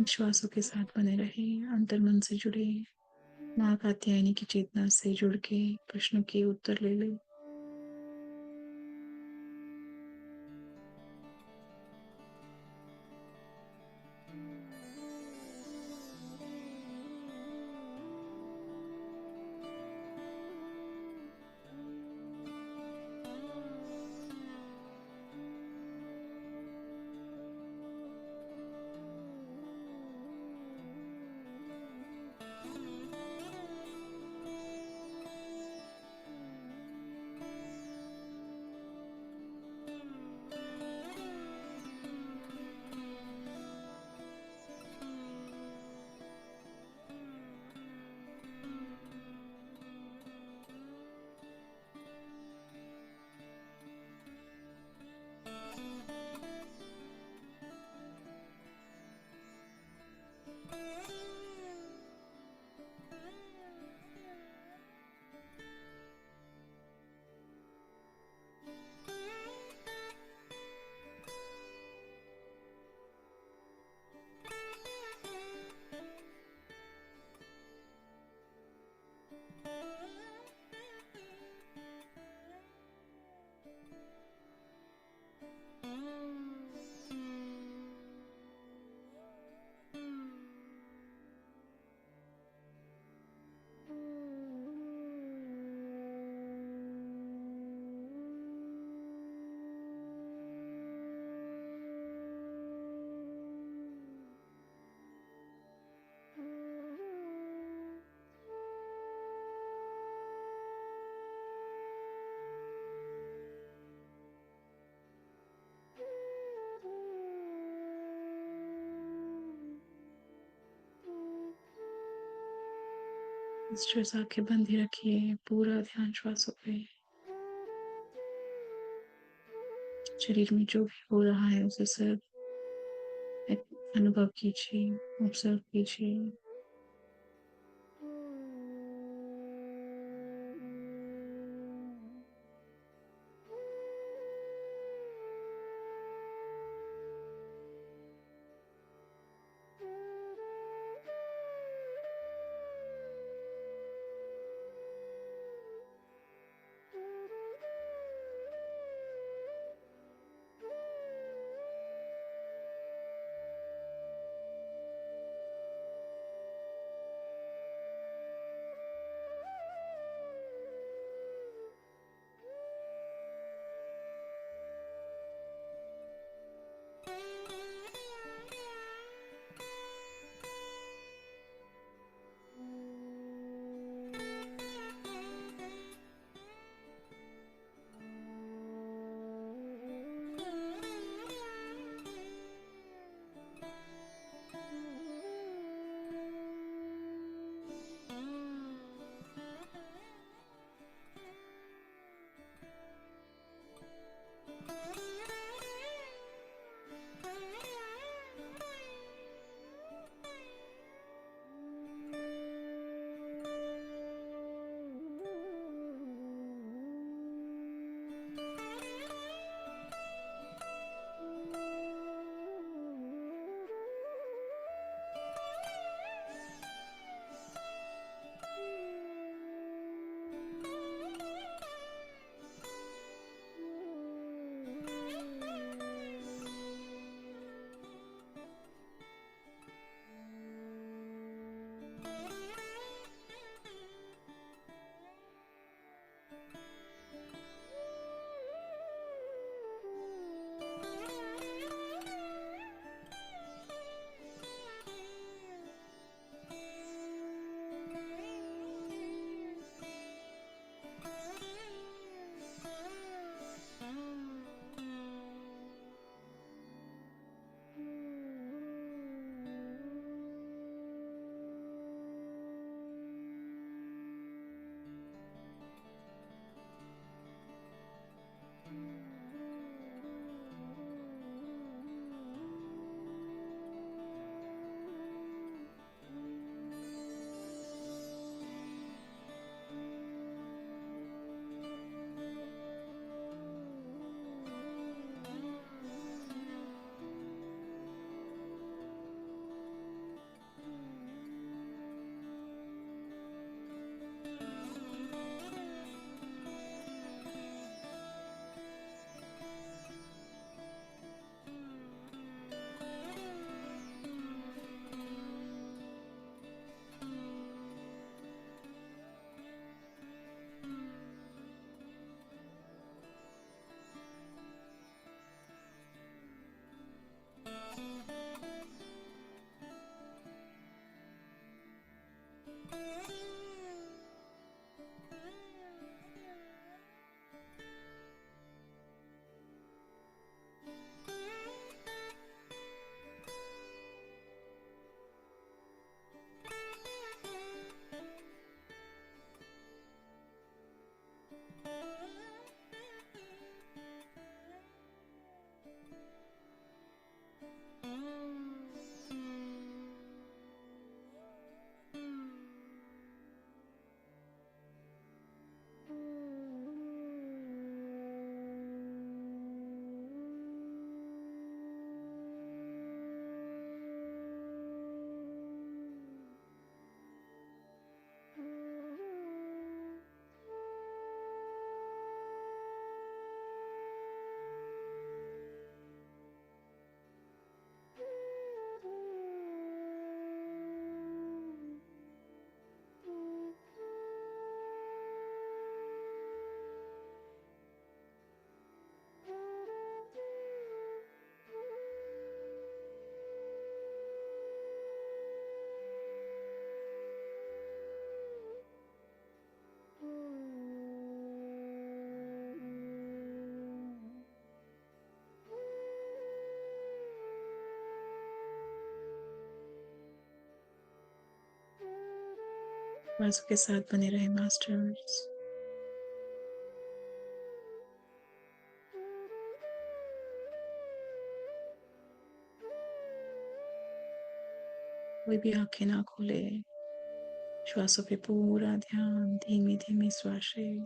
B: श्वासों के साथ बने रहे, अंतर्मन से जुड़े, नाक कात्यायनी की चेतना से जुड़ के प्रश्नों के उत्तर ले ले। स्ट्रेस आंखें बंद ही रखिए, पूरा ध्यान श्वासों पे। शरीर में जो भी हो रहा है उसे सिर्फ अनुभव कीजिए, ऑब्जर्व कीजिए। आवाज़ों के साथ बने रहे मास्टर्स। कोई भी आंखें ना खोले, श्वासों पे पूरा ध्यान, धीमी धीमी श्वासें।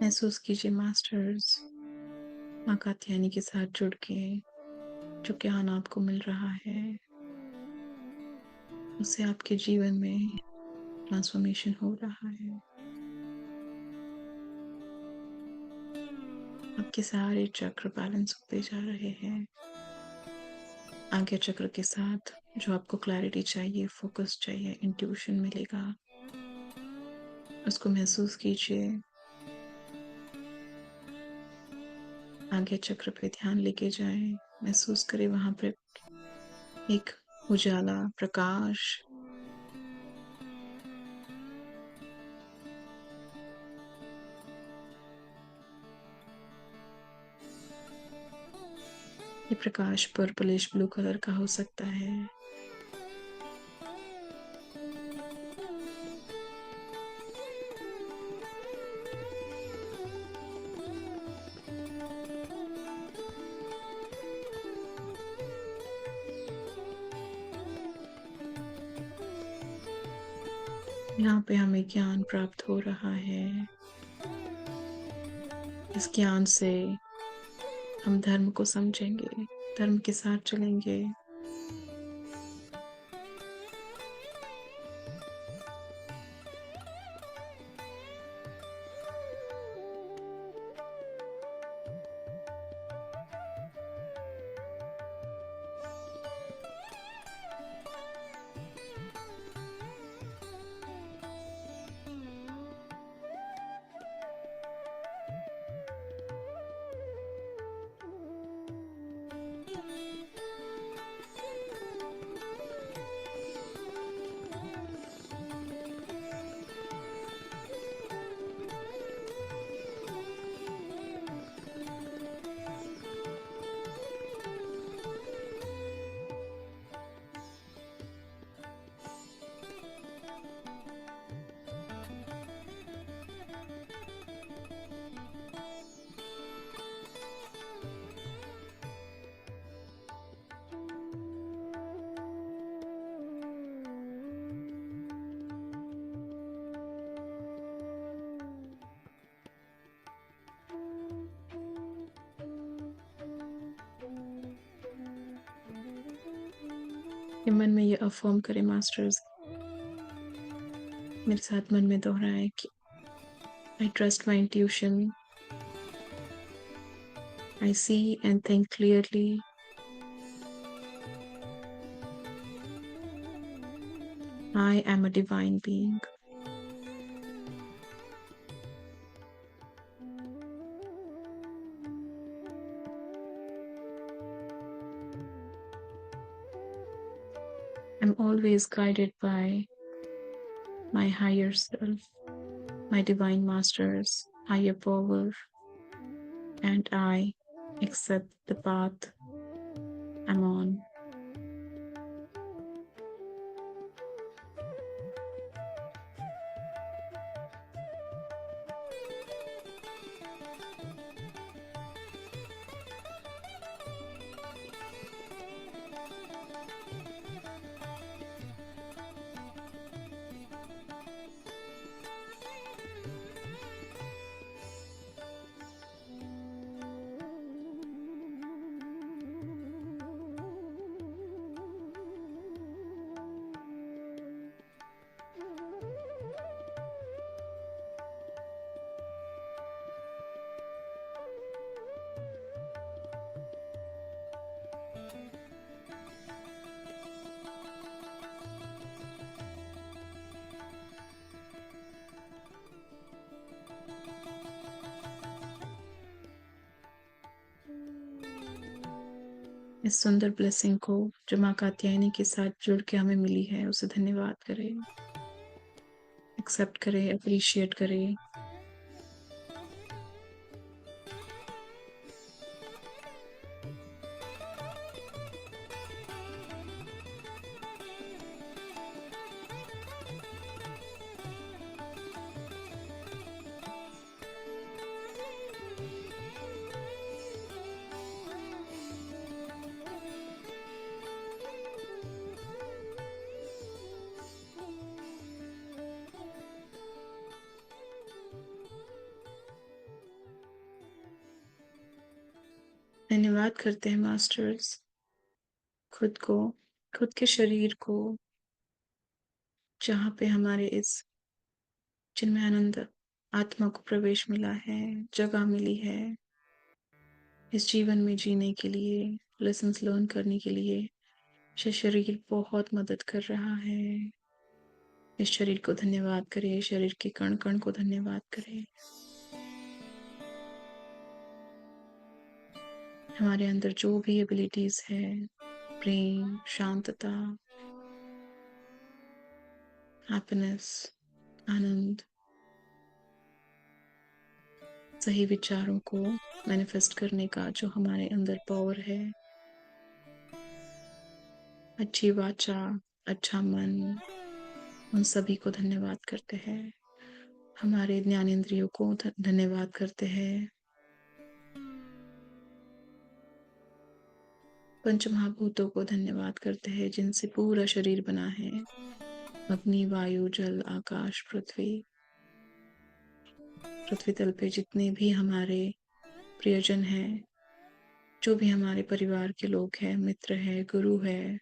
B: महसूस कीजिए मास्टर्स, माँ कात्यायनी के साथ जुड़ के जो ज्ञान आपको मिल रहा है, उससे आपके जीवन में ट्रांसफॉर्मेशन हो रहा है। आपके सारे चक्र बैलेंस होते जा रहे हैं। आज्ञा चक्र के साथ जो आपको क्लैरिटी चाहिए, फोकस चाहिए, इंट्यूशन मिलेगा, उसको महसूस कीजिए। आज्ञा चक्र पे ध्यान लेके जाएं, महसूस करें वहां पर एक उजाला, प्रकाश। ये प्रकाश पर्पलिश ब्लू कलर का हो सकता है। यहाँ पे हमें ज्ञान प्राप्त हो रहा है। इस ज्ञान से हम धर्म को समझेंगे, धर्म के साथ चलेंगे। ये मन में ये अफर्म करें मास्टर्स, मेरे साथ मन में दोहराए कि I trust my intuition. I see and think clearly. I am a divine being. I'm always guided by my higher self, my divine masters, higher power, and I accept the path I'm on. इस सुंदर blessing को जो माँ कात्यायनी के साथ जुड़ के हमें मिली है उसे धन्यवाद करें, एक्सेप्ट करें, अप्रिशिएट करें। धन्यवाद करते हैं मास्टर्स, खुद को, खुद के शरीर को, जहाँ पे हमारे इस जिनमें आनंद आत्मा को प्रवेश मिला है, जगह मिली है इस जीवन में जीने के लिए, लेसन्स लर्न करने के लिए। ये शरीर बहुत मदद कर रहा है। इस शरीर को धन्यवाद करें, शरीर के कण कण को धन्यवाद करें। हमारे अंदर जो भी एबिलिटीज है, प्रेम, शांतता, हैप्पीनेस, आनंद, सही विचारों को मैनिफेस्ट करने का जो हमारे अंदर पावर है, अच्छी वाचा, अच्छा मन, उन सभी को धन्यवाद करते हैं। हमारे ज्ञानेंद्रियों को धन्यवाद करते हैं। पंच महाभूतों को धन्यवाद करते हैं जिनसे पूरा शरीर बना है। अग्नि, वायु, जल, आकाश, पृथ्वी तल पे जितने भी हमारे प्रियजन हैं, जो भी हमारे परिवार के लोग हैं, मित्र है, गुरु है,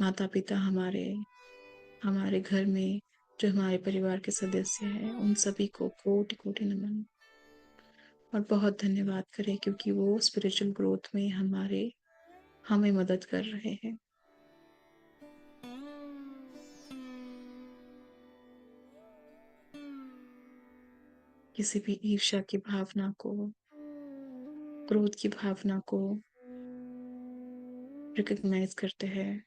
B: माता पिता हमारे घर में जो हमारे परिवार के सदस्य हैं, उन सभी को कोटि कोटि नमन और बहुत धन्यवाद करें, क्योंकि वो स्पिरिचुअल ग्रोथ में हमें मदद कर रहे हैं। किसी भी ईर्ष्या की भावना को, क्रोध की भावना को रिकॉग्नाइज करते हैं,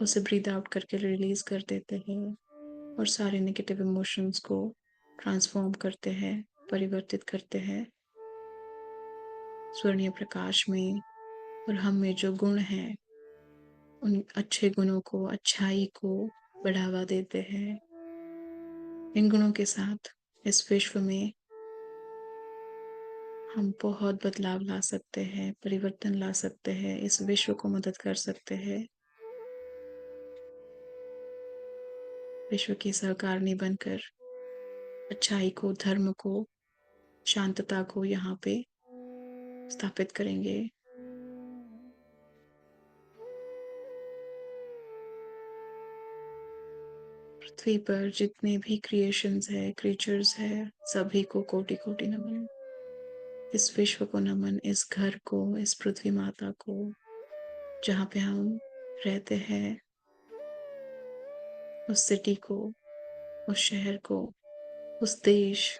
B: उसे ब्रीथ आउट करके रिलीज कर देते हैं और सारे नेगेटिव इमोशंस को ट्रांसफॉर्म करते हैं, परिवर्तित करते हैं स्वर्णीय प्रकाश में। और हम में जो गुण हैं, उन अच्छे गुणों को, अच्छाई को बढ़ावा देते हैं। इन गुणों के साथ इस विश्व में हम बहुत बदलाव ला सकते हैं, परिवर्तन ला सकते हैं, इस विश्व को मदद कर सकते हैं। विश्व की सहकारणी बनकर अच्छाई को, धर्म को, शांतता को यहाँ पे स्थापित करेंगे। पृथ्वी पर जितने भी क्रिएशंस है, क्रिएचर्स है, सभी को कोटि कोटि नमन। इस विश्व को नमन, इस घर को, इस पृथ्वी माता को, जहाँ पे हम रहते हैं, उस सिटी को, उस शहर को, उस देश,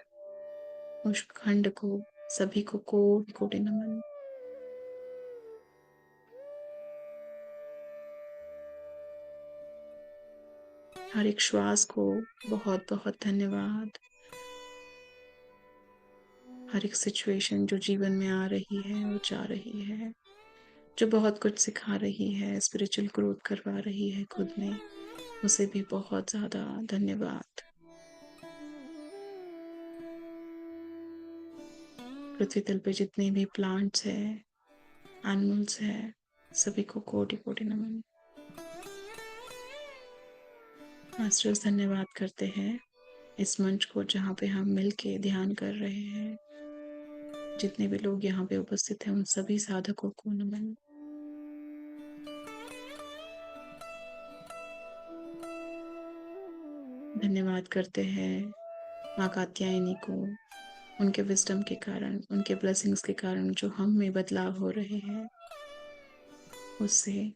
B: उस खंड को, सभी को कोटि कोटि नमन। हर एक श्वास को बहुत बहुत धन्यवाद। हर एक सिचुएशन जो जीवन में आ रही है और जा रही है, जो बहुत कुछ सिखा रही है, स्पिरिचुअल ग्रोथ करवा रही है खुद में, उसे भी बहुत ज्यादा धन्यवाद। पृथ्वी तल पे जितने भी प्लांट्स है, एनिमल्स है, सभी को कोटि कोटि नमन। मास्टर्स धन्यवाद करते हैं इस मंच को जहाँ पे हम मिलके ध्यान कर रहे हैं। जितने भी लोग यहाँ पे उपस्थित हैं, उन सभी साधकों को नमन। धन्यवाद करते हैं माँ कात्यायनी को, उनके विजडम के कारण, उनके ब्लेसिंग्स के कारण जो हम में बदलाव हो रहे हैं, उससे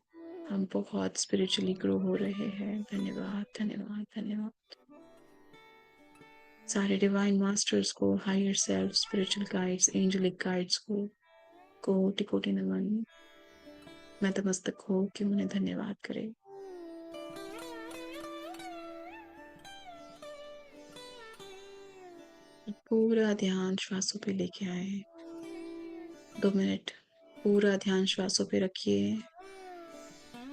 B: हम बहुत स्पिरिचुअली ग्रो हो रहे हैं। धन्यवाद, धन्यवाद, धन्यवाद। सारे डिवाइन मास्टर्स को, higher self, spiritual guides, angelic guides को कोटि कोटि नमन। नतमस्तक हो कि उन्हें धन्यवाद करें। पूरा ध्यान श्वासों पे लेके आए। 2 मिनट पूरा ध्यान श्वासों पे रखिए।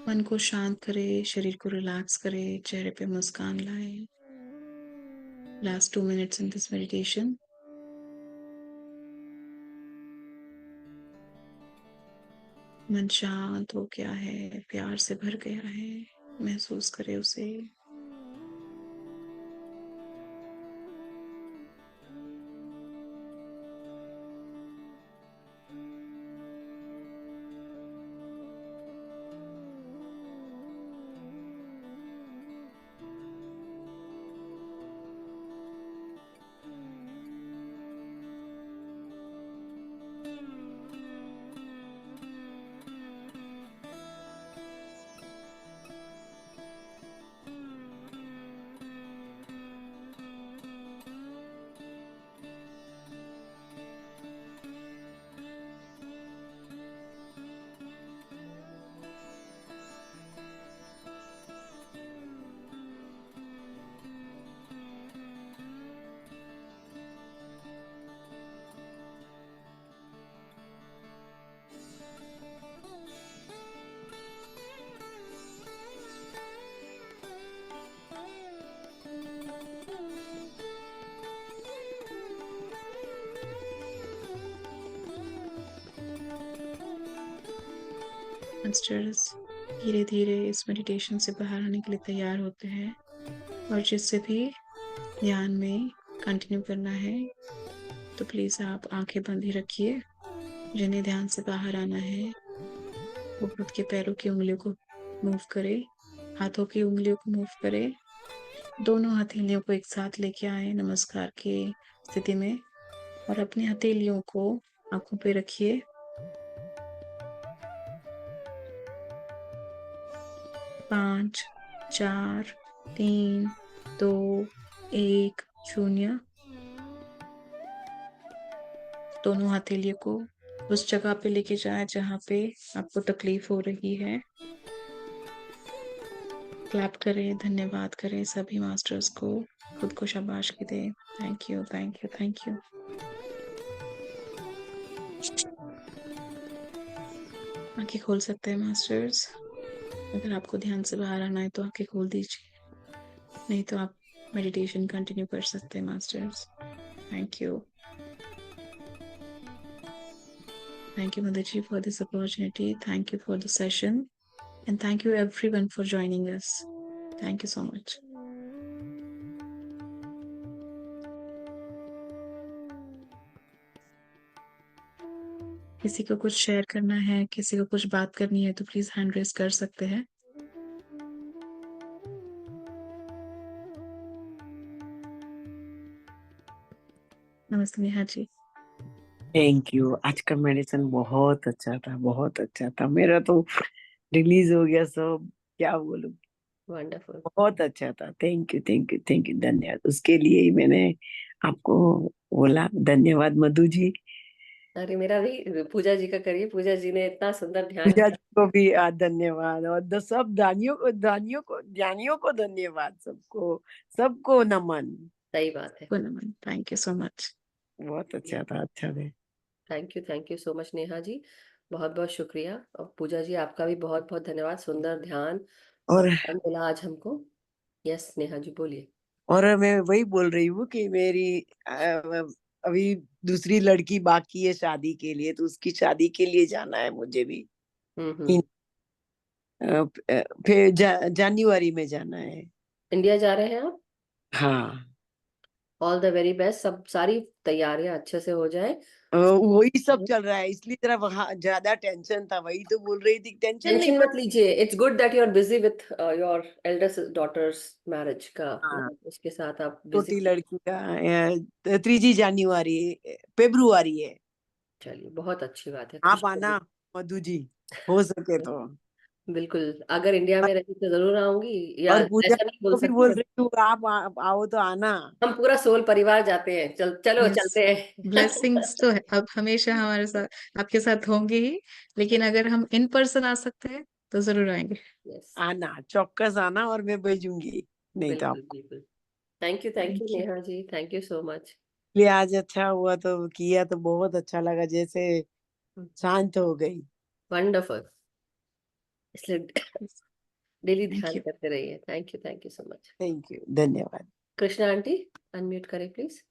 B: मन को शांत करे, शरीर को रिलैक्स करे, चेहरे पे मुस्कान लाए। Last 2 minutes in this meditation. मन शांत हो गया है, प्यार से भर गया है, महसूस करे उसे। Masters, धीरे धीरे इस मेडिटेशन से बाहर आने के लिए तैयार होते हैं। और जिससे भी ध्यान में कंटिन्यू करना है तो प्लीज आप आंखें बंद ही रखिए। जिन्हें ध्यान से बाहर आना है वो खुद के पैरों की उंगलियों को मूव करे, हाथों की उंगलियों को मूव करे, दोनों हथेलियों को एक साथ लेके आए नमस्कार की स्थिति में और अपनी हथेलियों को आंखों पे रखिए। 5 4 3 2 1 0। दोनों हथेलियों को उस जगह पे लेके जाए जहाँ पे आपको तकलीफ हो रही है। क्लैप करें, धन्यवाद करें सभी मास्टर्स को, खुद को शाबाशी दें। Thank you, thank you, thank you. आंखें खोल सकते हैं मास्टर्स। अगर आपको ध्यान से बाहर आना है तो आंखें खोल दीजिए, नहीं तो आप मेडिटेशन कंटिन्यू कर सकते हैं masters. Thank you. Thank you, Motherji, for this opportunity. Thank you for the session. And thank you everyone for joining us. Thank you so much. किसी को कुछ शेयर करना है, किसी को कुछ बात करनी है तो प्लीज हैंड रेस कर सकते हैं। नमस्ते नेहा जी।
D: Thank you. आज का मेडिसिन बहुत अच्छा था, बहुत अच्छा था। मेरा तो रिलीज हो गया सब, क्या बोलूं।
A: वंडरफुल।
D: बहुत अच्छा था। Thank you, thank you, thank you, धन्यवाद। उसके लिए ही मैंने आपको बोला। धन्यवाद मधु जी।
A: अरे मेरा भी पूजा जी का करिए, पूजा जी ने इतना सुंदर ध्यान
D: पूजा
A: किया।
D: जी को भी धन्यवाद। और सब ध्यानियों को धन्यवाद। सबको सबको नमन।
A: सही बात है।
B: Thank you so much.
D: बहुत अच्छा था, अच्छा था।
A: Thank you so much Neha ji, बहुत बहुत शुक्रिया। और पूजा जी आपका भी बहुत बहुत धन्यवाद, सुंदर ध्यान और
D: और
A: ज्ञान मिला आज हमको। यस नेहा जी बोलिए।
D: और मैं वही बोल रही हूँ कि मेरी अभी दूसरी लड़की बाकी है शादी के लिए, तो उसकी शादी के लिए जाना है मुझे भी।
A: हम्म।
D: फिर जनवरी में जाना है।
A: इंडिया जा रहे हैं आप?
D: हाँ।
A: ऑल द वेरी बेस्ट, सब सारी तैयारियां अच्छे से हो जाए।
D: वही सब चल रहा है, इसलिए जरा वहाँ ज्यादा टेंशन था। वही तो बोल रही थी, टेंशन नहीं
A: टेंशन
D: पर।
A: मत लीजिए, it's good that you are busy with your eldest daughter's marriage का,
D: हाँ,
A: उसके साथ आप
D: छोटी
A: बिजी।
D: लड़की का 3 जनवरी फरवरी है।
A: चलिए बहुत अच्छी बात है,
D: आप
A: खुश
D: आना मधु जी, हो सके तो।
A: बिल्कुल, अगर इंडिया में रही तो जरूर आऊंगी, या
D: और पूजा
A: ऐसा नहीं बोल
D: को भी
A: सकती
D: बोल
A: मैं।
D: रही हूँ, आप आओ तो आना।
A: हम पूरा सोल परिवार जाते हैं, चलो
B: यस,
A: चलते हैं।
B: ब्लेसिंग्स तो है अब हमेशा हमारे साथ, आपके साथ होंगे ही, लेकिन अगर हम इन पर्सन आ सकते हैं तो जरूर आएंगे।
A: यस,
D: आना, चौकस आना, और मैं भेजूंगी, नहीं तो
A: बिल्कुल
D: आपको।
A: बिल्कुल। Thank you
B: thank you.
A: Neha ji, thank you so much.
D: इसलिए आज अच्छा हुआ तो किया, तो बहुत अच्छा लगा, जैसे शांत हो गई।
A: वंडरफुल। इसलिए डेली
B: थैंक
A: ध्यान
B: यू।
A: करते रहिए। Thank you so much.
D: Thank you, धन्यवाद।
A: कृष्णा आंटी अनम्यूट करें प्लीज।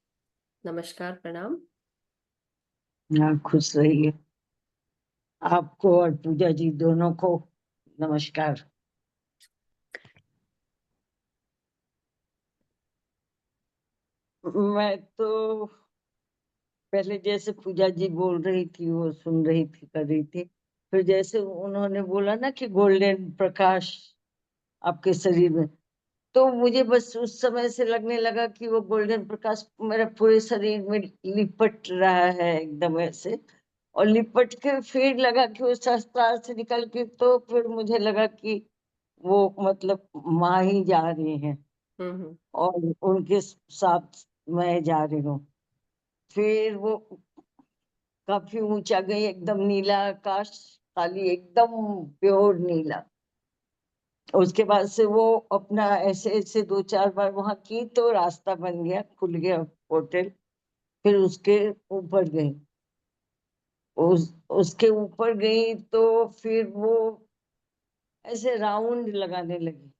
A: नमस्कार, प्रणाम।
E: हाँ, खुश रहिए। आपको और पूजा जी दोनों को नमस्कार। मैं तो पहले जैसे पूजा जी बोल रही थी वो सुन रही थी, कर रही थी। फिर जैसे उन्होंने बोला ना कि गोल्डन प्रकाश आपके शरीर में, तो मुझे बस उस समय से लगने लगा कि वो गोल्डन प्रकाश मेरे पूरे शरीर में लिपट रहा है एकदम ऐसे। और लिपट के फिर लगा कि वो शस्त्रार से निकल के, तो फिर मुझे लगा कि वो मतलब माँ ही जा रही हैं
A: हम्म।
E: और उनके साथ मैं जा रही हूँ। फिर वो काफी ऊंचा गई, एकदम नीला आकाश, खाली एकदम प्योर नीला। उसके बाद से वो अपना ऐसे ऐसे 2-4 बार वहां की तो रास्ता बन गया, खुल गया होटल। फिर उसके ऊपर गई, उसके ऊपर गई तो फिर वो ऐसे राउंड लगाने लगी।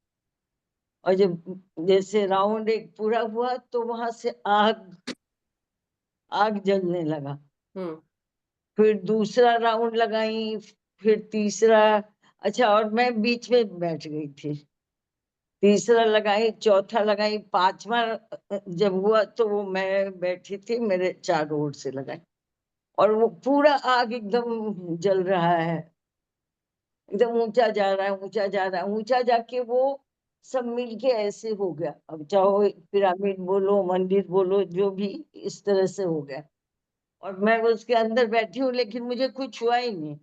E: और जब जैसे राउंड एक पूरा हुआ तो वहां से आग आग जलने लगा।
A: हम्म।
E: फिर दूसरा राउंड लगाई, फिर तीसरा, अच्छा, और मैं बीच में बैठ गई थी, तीसरा लगाई, चौथा लगाई, पांचवा जब हुआ तो वो मैं बैठी थी, मेरे 4 ओर से लगाई, और वो पूरा आग एकदम जल रहा है, एकदम ऊंचा जा रहा है, ऊंचा जा रहा है, ऊंचा जाके वो सब मिलके ऐसे हो गया। अब चाहो पिरामिड बोलो, मंदिर बोलो, जो भी, इस तरह से हो गया। और मैं उसके अंदर बैठी हूँ, लेकिन मुझे कुछ हुआ ही नहीं,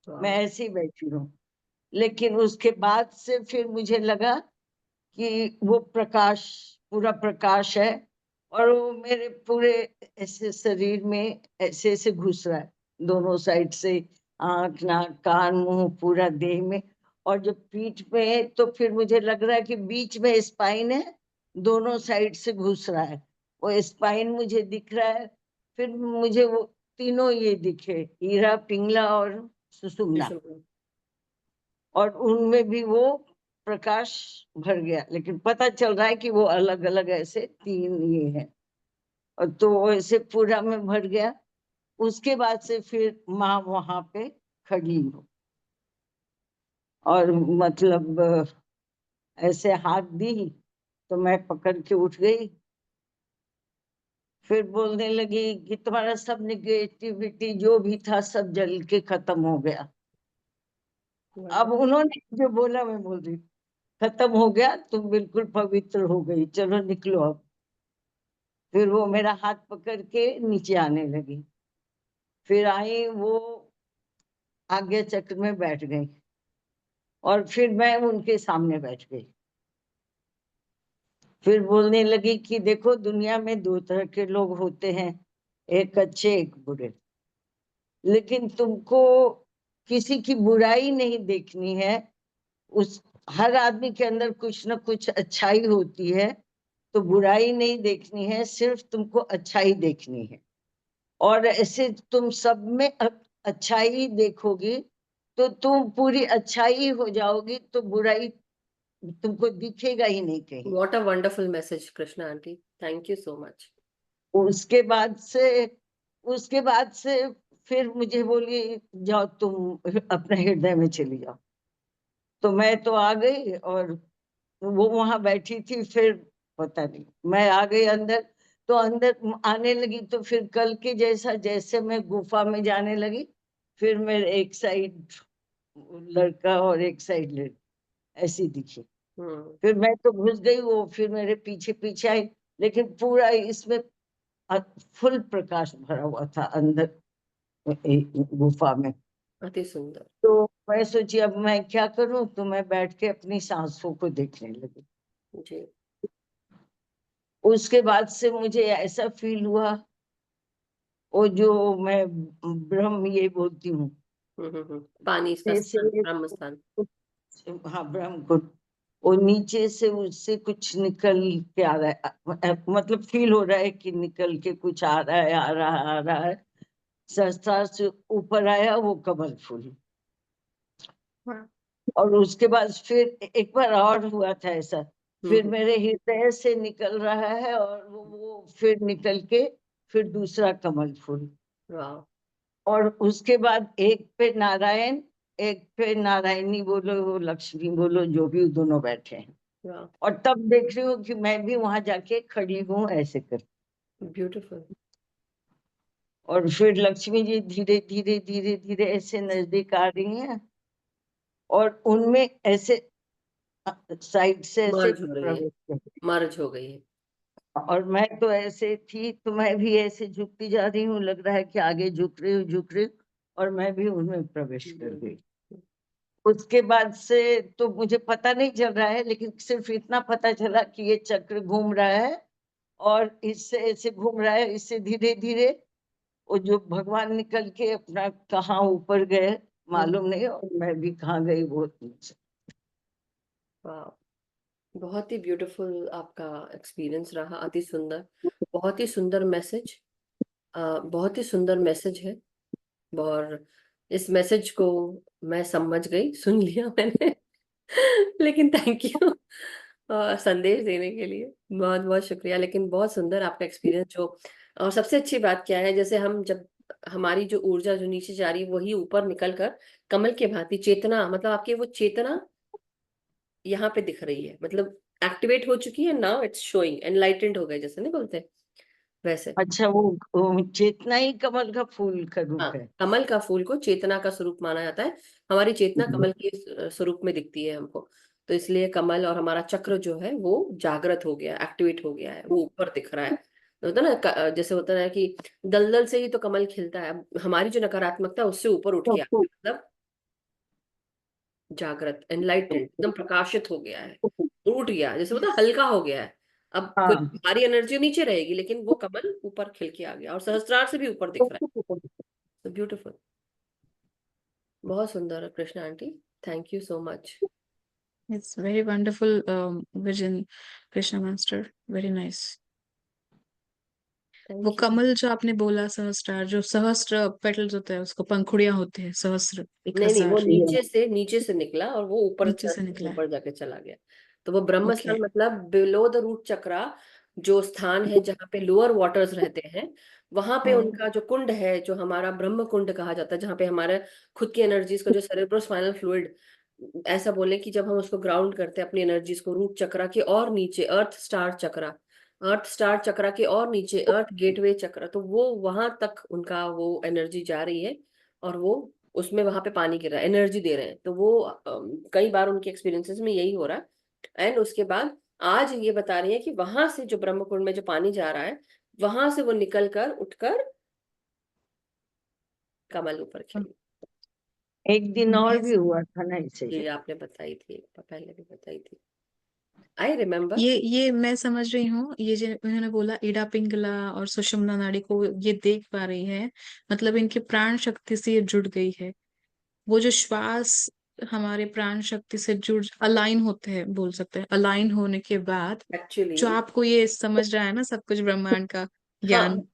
E: मैं
A: वाह,
E: ऐसे ही बैठी हूँ। लेकिन उसके बाद से फिर मुझे लगा कि वो प्रकाश, पूरा प्रकाश है, और वो मेरे पूरे ऐसे शरीर में ऐसे ऐसे घुस रहा है, दोनों साइड से, आंख, नाक, कान, मुंह, पूरा देह में। और जब पीठ पे है तो फिर मुझे लग रहा है कि बीच में स्पाइन है, दोनों साइड से घुस रहा है, वो स्पाइन मुझे दिख रहा है। फिर मुझे वो तीनों ये दिखे, हीरा, पिंगला और सुषुम्ना,
A: शुक्र।
E: और उनमें भी वो प्रकाश भर गया, लेकिन पता चल रहा है कि वो अलग अलग ऐसे 3 ये हैं। और तो वो ऐसे पूरा में भर गया। उसके बाद से फिर माँ वहां पे खड़ी हो, और मतलब ऐसे हाथ दी तो मैं पकड़ के उठ गई। फिर बोलने लगी कि तुम्हारा सब निगेटिविटी जो भी था सब जल के खत्म हो गया। अब उन्होंने जो बोला मैं बोल रही, खत्म हो गया, तुम बिल्कुल पवित्र हो गई, चलो निकलो अब। फिर वो मेरा हाथ पकड़ के नीचे आने लगी, फिर आई वो आज्ञा चक्र में बैठ गई, और फिर मैं उनके सामने बैठ गई। फिर बोलने लगी कि देखो, दुनिया में 2 तरह के लोग होते हैं, एक अच्छे एक बुरे, लेकिन तुमको किसी की बुराई नहीं देखनी है। उस हर आदमी के अंदर कुछ ना कुछ अच्छाई होती है, तो बुराई नहीं देखनी है, सिर्फ तुमको अच्छाई देखनी है। और ऐसे तुम सब में अच्छाई देखोगी तो तुम पूरी अच्छाई हो जाओगी, तो बुराई तुमको दिखेगा ही नहीं कहीं।
A: What a wonderful message, Krishna auntie. Thank you so much.
E: उसके बाद से उसके बाद से फिर मुझे बोली, जाओ तुम अपने हृदय में चली जाओ। तो मैं तो आ गई, और वो वहां बैठी थी। फिर पता नहीं, मैं आ गई अंदर, तो अंदर आने लगी तो फिर कल के जैसा, जैसे मैं गुफा में जाने लगी, फिर मेरे एक साइड लड़का और एक साइड लड़की ऐसी दिखी। फिर मैं तो घुस गई, वो फिर मेरे पीछे पीछे आई, लेकिन पूरा इसमें फुल प्रकाश भरा हुआ था अंदर गुफा में।
A: अति सुंदर।
E: तो मैं सोची अब मैं क्या करूं, तो मैं बैठ के अपनी सांसों को देखने लगी।
A: जी।
E: उसके बाद से मुझे ऐसा फील हुआ, वो जो मैं ब्रह्म ये बोलती हूँ,
A: पानी इसका
E: जैसे,
A: स्थान, ब्रह्म स्थान।
E: हाँ ब्रह्म को, वो नीचे से उससे कुछ निकल के आ रहा है, मतलब फील हो रहा है कि निकल के कुछ आ रहा है, आ रहा है, आ रहा है। सहस्त्रार से ऊपर आया वो कमल फूल। और उसके बाद फिर एक बार और हुआ था ऐसा, फिर मेरे हृदय से निकल रहा है, और वो फिर निकल के फिर दूसरा कमल फूल।
A: वाह।
E: और उसके बाद एक पे नारायण, एक पे नारायणी बोलो, लक्ष्मी बोलो, जो भी दोनों बैठे हैं।
A: वाह,
E: और तब देख रही हूँ कि मैं भी वहां जाके खड़ी हूँ ऐसे कर।
A: ब्यूटीफुल।
E: और फिर लक्ष्मी जी धीरे धीरे धीरे धीरे ऐसे नजदीक आ रही हैं, और उनमें ऐसे साइड से ऐसे
A: मर्ज हो रही है,
E: प्रवेश कर।
A: मर्ज हो गई है।
E: और मैं तो ऐसे थी, तो मैं भी ऐसे झुकती जा रही हूँ, लग रहा है कि आगे झुक रही हूँ, झुक रही हूँ, और मैं भी उनमें प्रवेश कर गई। उसके बाद से तो मुझे पता नहीं चल रहा है, लेकिन सिर्फ इतना पता चला कि ये चक्र घूम रहा है, और इससे ऐसे घूम रहा है, इससे धीरे धीरे वो जो भगवान निकल के अपना कहाँ ऊपर गए मालूम नहीं, और मैं भी कहाँ गई वो नीचे।
A: वाह, बहुत ही ब्यूटीफुल आपका एक्सपीरियंस रहा, अति सुंदर, बहुत ही सुंदर मैसेज, बहुत ही सुंदर मैसेज है। और इस मैसेज को मैं समझ गई, सुन लिया मैंने लेकिन थैंक यू संदेश देने के लिए, बहुत बहुत शुक्रिया। लेकिन बहुत सुंदर आपका एक्सपीरियंस जो, और सबसे अच्छी बात क्या है, जैसे हम जब हमारी जो ऊर्जा जो नीचे जा रही है वही ऊपर निकल कर कमल के भांति चेतना, मतलब आपके वो चेतना यहाँ पे दिख रही है, मतलब एक्टिवेट हो चुकी है, नाउ इट्स शोइंग, एनलाइटेंड हो गए जैसे नहीं बोलते वैसे।
E: अच्छा, वो चेतना ही कमल का फूल का
A: हाँ,
E: रूप है।
A: कमल का फूल को चेतना का स्वरूप माना जाता है। हमारी चेतना कमल के स्वरूप में दिखती है हमको, तो इसलिए कमल और हमारा चक्र जो है वो जागृत हो गया, एक्टिवेट हो गया है, वो ऊपर दिख रहा है। तो होता है ना जैसे होता है कि दलदल से ही तो कमल खिलता है, अब हमारी जो नकारात्मकता है, उससे ऊपर उठ के आ गया, मतलब जागृत, एनलाइटेंड, एकदम प्रकाशित हो गया है, उठ गया, जैसे होता है हल्का हो गया है। अब कोई
E: हाँ।
A: भारी एनर्जी नीचे रहेगी, लेकिन वो कमल ऊपर खिल के आ गया और सहस्त्रार से भी ऊपर दिख रहा है। तो ब्यूटीफुल, बहुत सुंदर Krishna aunty, thank you so much.
B: It's very wonderful vision, Krishna Master. Very nice. वो
A: थैंक यू।
B: कमल जो आपने बोला, सहस्त्रार, जो सहस्त्र पेटल्स होते हैं, उसको पंखुड़ियां होते हैं, सहस्त्र,
A: नहीं नहीं, वो
B: 1000
A: नीचे से निकला और वो ऊपर
B: नीचे से निकला है।
A: ऊपर जाके चला गया। तो वो ब्रह्म
B: ओके।
A: स्थान मतलब बिलो द रूट चक्रा, जो स्थान है जहाँ पे लोअर वाटर्स रहते हैं, वहां पे उनका जो कुंड है, जो हमारा ब्रह्म कुंड कहा जाता है, जहाँ पे हमारे खुद की एनर्जीज को, जो सेरेब्रोस्पाइनल फ्लूइड, ऐसा बोले कि जब हम उसको ग्राउंड करते हैं अपनी एनर्जीज को, रूट चक्रा के और नीचे अर्थ स्टार चक्रा के और नीचे अर्थ गेटवे चक्र, तो वो वहां तक उनका वो एनर्जी जा रही है, और वो उसमें वहां पे पानी गिर रहा है, एनर्जी दे रहे हैं। तो वो कई बार उनके एक्सपीरियंसेस में यही हो रहा है। एंड उसके बाद आज ये बता रही है कि वहां से जो ब्रह्मकुंड में जो पानी जा रहा है, वहां से वो निकल कर उठकर कमल ऊपर खिली।
E: एक दिन और
B: Yes.
E: भी हुआ था ना इसे।
A: जी, आपने बताई थी, पहले भी बताई थी, आई रिमेम्बर।
B: ये मैं समझ रही हूँ, ये जो उन्होंने बोला इडा पिंगला और सुषुम्ना नाड़ी को ये देख पा रही है, मतलब इनके प्राण शक्ति से ये जुड़ गई है। वो जो श्वास हमारे प्राण शक्ति से जुड़ अलाइन होते हैं, बोल सकते हैं, अलाइन होने के बाद
A: एक्चुअली
B: जो आपको ये समझ रहा है ना, सब कुछ ब्रह्मांड का
A: हाँ,
B: ज्ञान।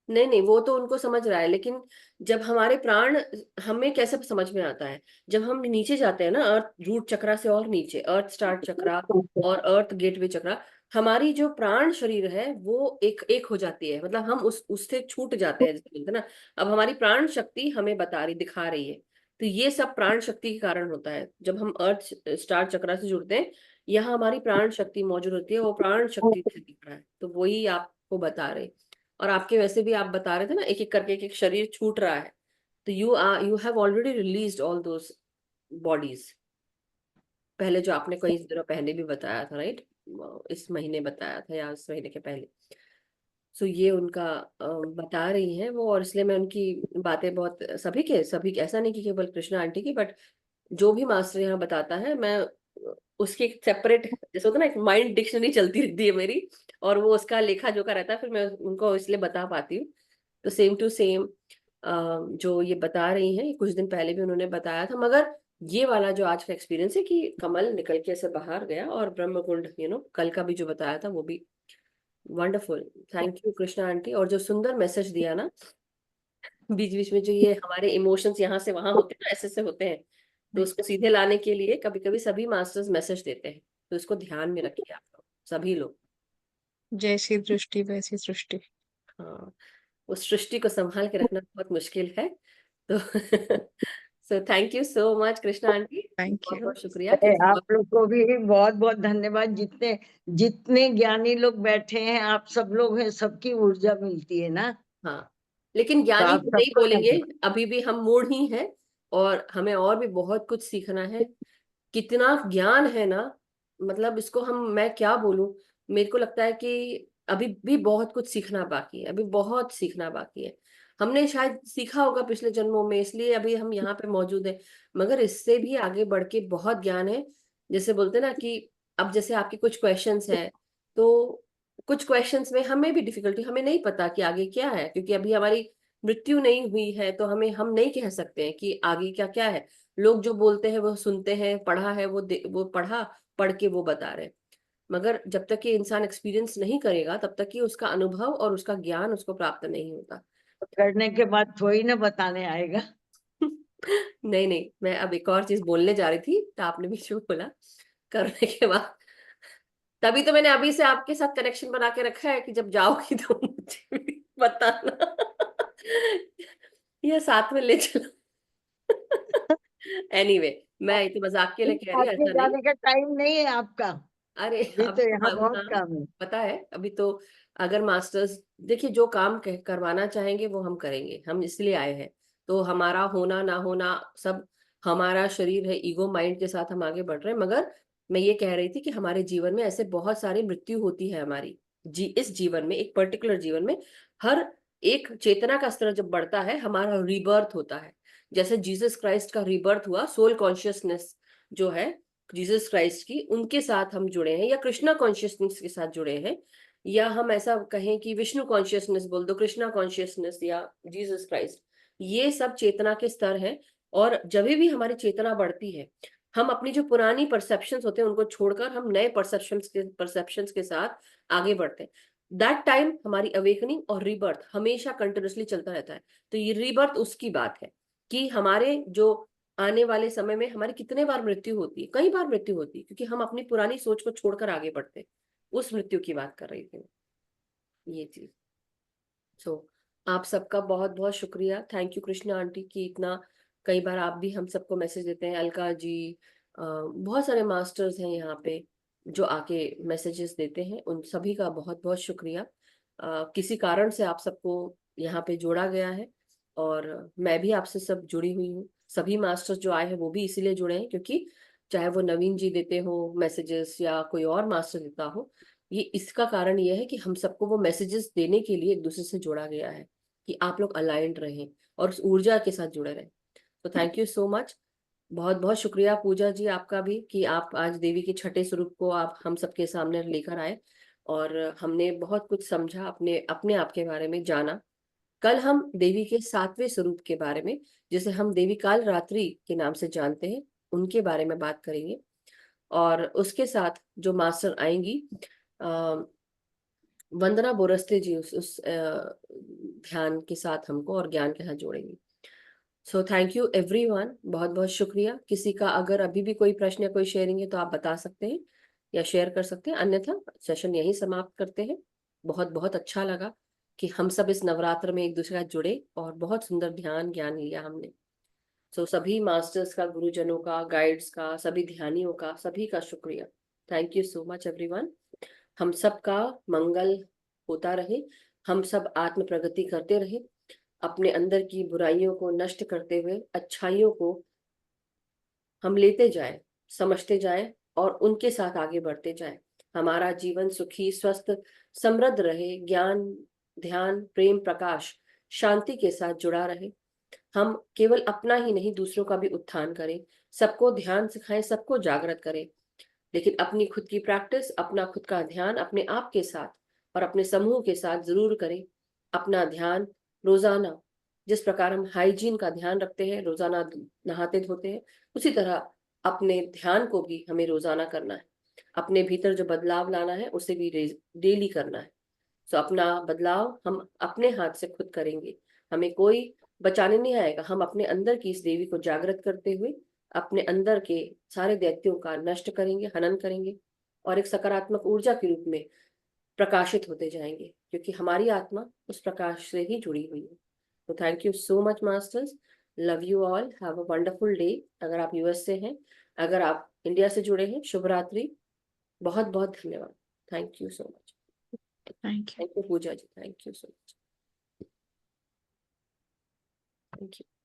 A: नहीं नहीं, वो तो उनको समझ रहा है, लेकिन जब हमारे प्राण, हमें कैसे समझ में आता है, जब हम नीचे जाते हैं ना, अर्थ रूट चक्रा से और नीचे, अर्थ स्टार्ट चक्रा और अर्थ गेटवे चक्रा, हमारी जो प्राण शरीर है वो एक एक हो जाती है, मतलब हम उससे छूट जाते हैं, जैसे बोलते हैं ना। अब हमारी प्राण शक्ति हमें दिखा रही है, तो ये सब प्राण शक्ति के कारण होता है। जब हम अर्थ स्टार चक्रा से जुड़ते हैं, यहाँ हमारी प्राण शक्ति मौजूद होती है, वो प्राण शक्ति से दिख रहा है, तो वही आपको बता रहे। और आपके वैसे भी आप बता रहे थे ना, एक एक करके एक एक शरीर छूट रहा है, तो you have already released all those bodies, पहले जो आपने कई दिनों पहले भी बताया था, राइट, इस महीने बताया था या इस महीने के पहले। सो ये उनका बता रही हैं वो, और इसलिए मैं उनकी बातें बहुत, सभी के, ऐसा नहीं कि केवल कृष्णा आंटी की, बट जो भी मास्टर यहाँ बताता है, मैं उसकी एक सेपरेट, जैसे होता है ना, एक माइंड डिक्शनरी चलती रहती है मेरी, और वो उसका लेखा जोखा रहता है, फिर मैं उनको इसलिए बता पाती हूँ। तो सेम टू सेम जो ये बता रही हैं, ये कुछ दिन पहले भी उन्होंने बताया था, मगर ये वाला जो आज का एक्सपीरियंस है कि कमल निकल के ऐसे बाहर गया, और ब्रह्म कुंड, कल का भी जो बताया था वो भी wonderful. Thank you Krishna aunty, और जो सुंदर मैसेज दिया ना, बीच बीच में जो ये हमारे इमोशंस यहाँ से वहां होते हैं ना, ऐसे होते हैं, तो उसको सीधे लाने के लिए कभी कभी सभी मास्टर्स मैसेज देते हैं, तो इसको ध्यान में रखिए आप लोग, सभी लोग।
B: जैसी दृष्टि वैसी सृष्टि।
A: हाँ, उस सृष्टि को संभाल के रखना बहुत मुश्किल है, तो सो thank you so much Krishna aunty,
B: thank
A: बहुत
B: यू।
A: बहुत शुक्रिया कि
E: आप लोग को भी बहुत बहुत धन्यवाद। जितने जितने ज्ञानी लोग बैठे हैं, आप सब लोग हैं, सबकी ऊर्जा मिलती है ना,
A: हाँ, लेकिन
E: तो
A: ज्ञानी
E: आप
A: तो नहीं
E: सबको
A: बोलेंगे,
E: धन्यवाद।
A: अभी भी हम मूढ़ ही हैं, और हमें और भी बहुत कुछ सीखना है। कितना ज्ञान है ना, मतलब इसको मैं क्या बोलूं, मेरे को लगता है कि अभी भी बहुत कुछ सीखना बाकी है, अभी बहुत सीखना बाकी है। हमने शायद सीखा होगा पिछले जन्मों में, इसलिए अभी हम यहाँ पे मौजूद हैं, मगर इससे भी आगे बढ़ के बहुत ज्ञान है। जैसे बोलते हैं ना कि अब जैसे आपके कुछ क्वेश्चंस हैं, तो कुछ क्वेश्चंस में हमें भी डिफिकल्टी, हमें नहीं पता कि आगे क्या है, क्योंकि अभी हमारी मृत्यु नहीं हुई है, तो हम नहीं कह सकते हैं कि आगे क्या क्या है। लोग जो बोलते हैं वो सुनते हैं, पढ़ा है वो पढ़ा, पढ़ के वो बता रहे हैं, मगर जब तक ये इंसान एक्सपीरियंस नहीं करेगा, तब तक कि उसका अनुभव और उसका ज्ञान उसको प्राप्त नहीं होता।
E: करने के बाद थोड़ी ना बताने आएगा।
A: नहीं नहीं, मैं अब एक और चीज बोलने जा रही थी, तो आपने भी जो बोला करने के बाद, तभी तो मैंने अभी से आपके साथ कनेक्शन बना के रखा है कि जब जाओगी तो मुझे भी बताना। या साथ में ले चलो। एनीवे मैं ये तो मजाक के लिए कह रही हूँ,
E: साथ में
A: ऐसा नहीं।
E: जाने का टाइम नहीं है आपका,
A: अरे
E: अभी
A: अभी
E: तो
A: तो
E: यहाँ बहुत
A: हाँ,
E: काम है।
A: पता है अभी तो अगर मास्टर्स देखिए जो काम करवाना चाहेंगे वो हम करेंगे, हम इसलिए आए हैं। तो हमारा होना ना होना सब हमारा शरीर है, ईगो माइंड के साथ हम आगे बढ़ रहे हैं। मगर मैं ये कह रही थी कि हमारे जीवन में ऐसे बहुत सारी मृत्यु होती है हमारी इस जीवन में, एक पर्टिकुलर जीवन में हर एक चेतना का स्तर जब बढ़ता है हमारा रीबर्थ होता है। जैसे जीसस क्राइस्ट का रीबर्थ हुआ, सोल कॉन्शियसनेस जो है जीसस क्राइस्ट की, उनके साथ हम जुड़े हैं, या कृष्णा कॉन्शियसनेस के साथ जुड़े हैं, या हम ऐसा कहें कि विष्णु कॉन्शियसनेस बोल दो, कृष्णा कॉन्शियसनेस या जीसस क्राइस्ट, ये सब चेतना के स्तर हैं। और जब भी हमारी चेतना बढ़ती है हम अपनी जो पुरानी परसेप्शंस होते हैं उनको छोड़कर हम नए परसेप्शंस के साथ आगे बढ़ते हैं। दैट टाइम हमारी अवेकनिंग और रीबर्थ हमेशा कंटिन्यूसली चलता रहता है। तो ये रीबर्थ उसकी बात है कि हमारे जो आने वाले समय में हमारी कितने बार मृत्यु होती है, कई बार मृत्यु होती है, क्योंकि हम अपनी पुरानी सोच को छोड़कर आगे बढ़ते हैं। उस मृत्यु की बात कर रही थी ये चीज। सो आप सबका बहुत बहुत शुक्रिया, थैंक यू कृष्णा आंटी की इतना, कई बार आप भी हम सबको मैसेज देते हैं, अलका जी, बहुत सारे मास्टर्स हैं यहाँ पे जो आके मैसेजेस देते हैं, उन सभी का बहुत बहुत शुक्रिया। किसी कारण से आप सबको यहाँ पे जोड़ा गया है और मैं भी आपसे सब जुड़ी हुई हूँ। सभी मास्टर्स जो आए हैं वो भी इसीलिए जुड़े हैं क्योंकि चाहे वो नवीन जी देते हो मैसेजेस या कोई और मास्टर देता हो, ये इसका कारण ये है कि हम सबको वो मैसेजेस देने के लिए एक दूसरे से जोड़ा गया है कि आप लोग अलाइंड रहें और उस ऊर्जा के साथ जुड़े रहें। तो थैंक यू सो मच, बहुत बहुत शुक्रिया पूजा जी आपका भी कि आप आज देवी के छठे स्वरूप को आप हम सबके सामने लेकर आए और हमने बहुत कुछ समझा, अपने अपने आप के बारे में जाना। कल हम देवी के सातवें स्वरूप के बारे में, जिसे हम देवी काल रात्रि के नाम से जानते हैं, उनके बारे में बात करेंगे। और उसके साथ जो मास्टर आएंगी वंदना बोरस्ते जी उस ध्यान के साथ हमको और ज्ञान के साथ जोड़ेंगी। सो थैंक यू एवरीवन, बहुत बहुत शुक्रिया। किसी का अगर अभी भी कोई प्रश्न या कोई शेयरिंग है तो आप बता सकते हैं या शेयर कर सकते हैं, अन्यथा सेशन यहीं समाप्त करते हैं। बहुत बहुत अच्छा लगा कि हम सब इस नवरात्र में एक दूसरे के साथ जुड़े और बहुत सुंदर ध्यान ज्ञान लिया हमने। सो सभी मास्टर्स का, गुरुजनों का, गाइड्स का, सभी ध्यानियों का, सभी का शुक्रिया। Thank you so much everyone. हम सब का मंगल होता रहे, हम सब आत्म प्रगति करते रहे, अपने अंदर की बुराइयों को नष्ट करते हुए अच्छाइयों को हम लेते जाए, समझते जाए और उनके साथ आगे बढ़ते जाए। हमारा जीवन सुखी, स्वस्थ, समृद्ध रहे, ज्ञान, ध्यान, प्रेम, प्रकाश, शांति के साथ जुड़ा रहे। हम केवल अपना ही नहीं दूसरों का भी उत्थान करें, सबको ध्यान सिखाएं, सबको जागृत करें, लेकिन अपनी खुद की प्रैक्टिस, अपना खुद का ध्यान अपने आप के साथ और अपने समूह के साथ जरूर करें। अपना ध्यान रोजाना, जिस प्रकार हम हाइजीन का ध्यान रखते हैं, रोजाना नहाते धोते हैं, उसी तरह अपने ध्यान को भी हमें रोजाना करना है। अपने भीतर जो बदलाव लाना है उसे भी डेली करना है। तो अपना बदलाव हम अपने हाथ से खुद करेंगे, हमें कोई बचाने नहीं आएगा। हम अपने अंदर की इस देवी को जागृत करते हुए अपने अंदर के सारे दैत्यों का नष्ट करेंगे, हनन करेंगे और एक सकारात्मक ऊर्जा के रूप में प्रकाशित होते जाएंगे, क्योंकि हमारी आत्मा उस प्रकाश से ही जुड़ी हुई है। तो thank you so much masters, love you all, have a wonderful day. अगर आप यूएस से हैं, अगर आप इंडिया से जुड़े हैं, शुभ रात्रि, बहुत बहुत धन्यवाद। Thank you so much.
B: Thank you.
A: Thank you Pooja ji, thank you so much, thank you.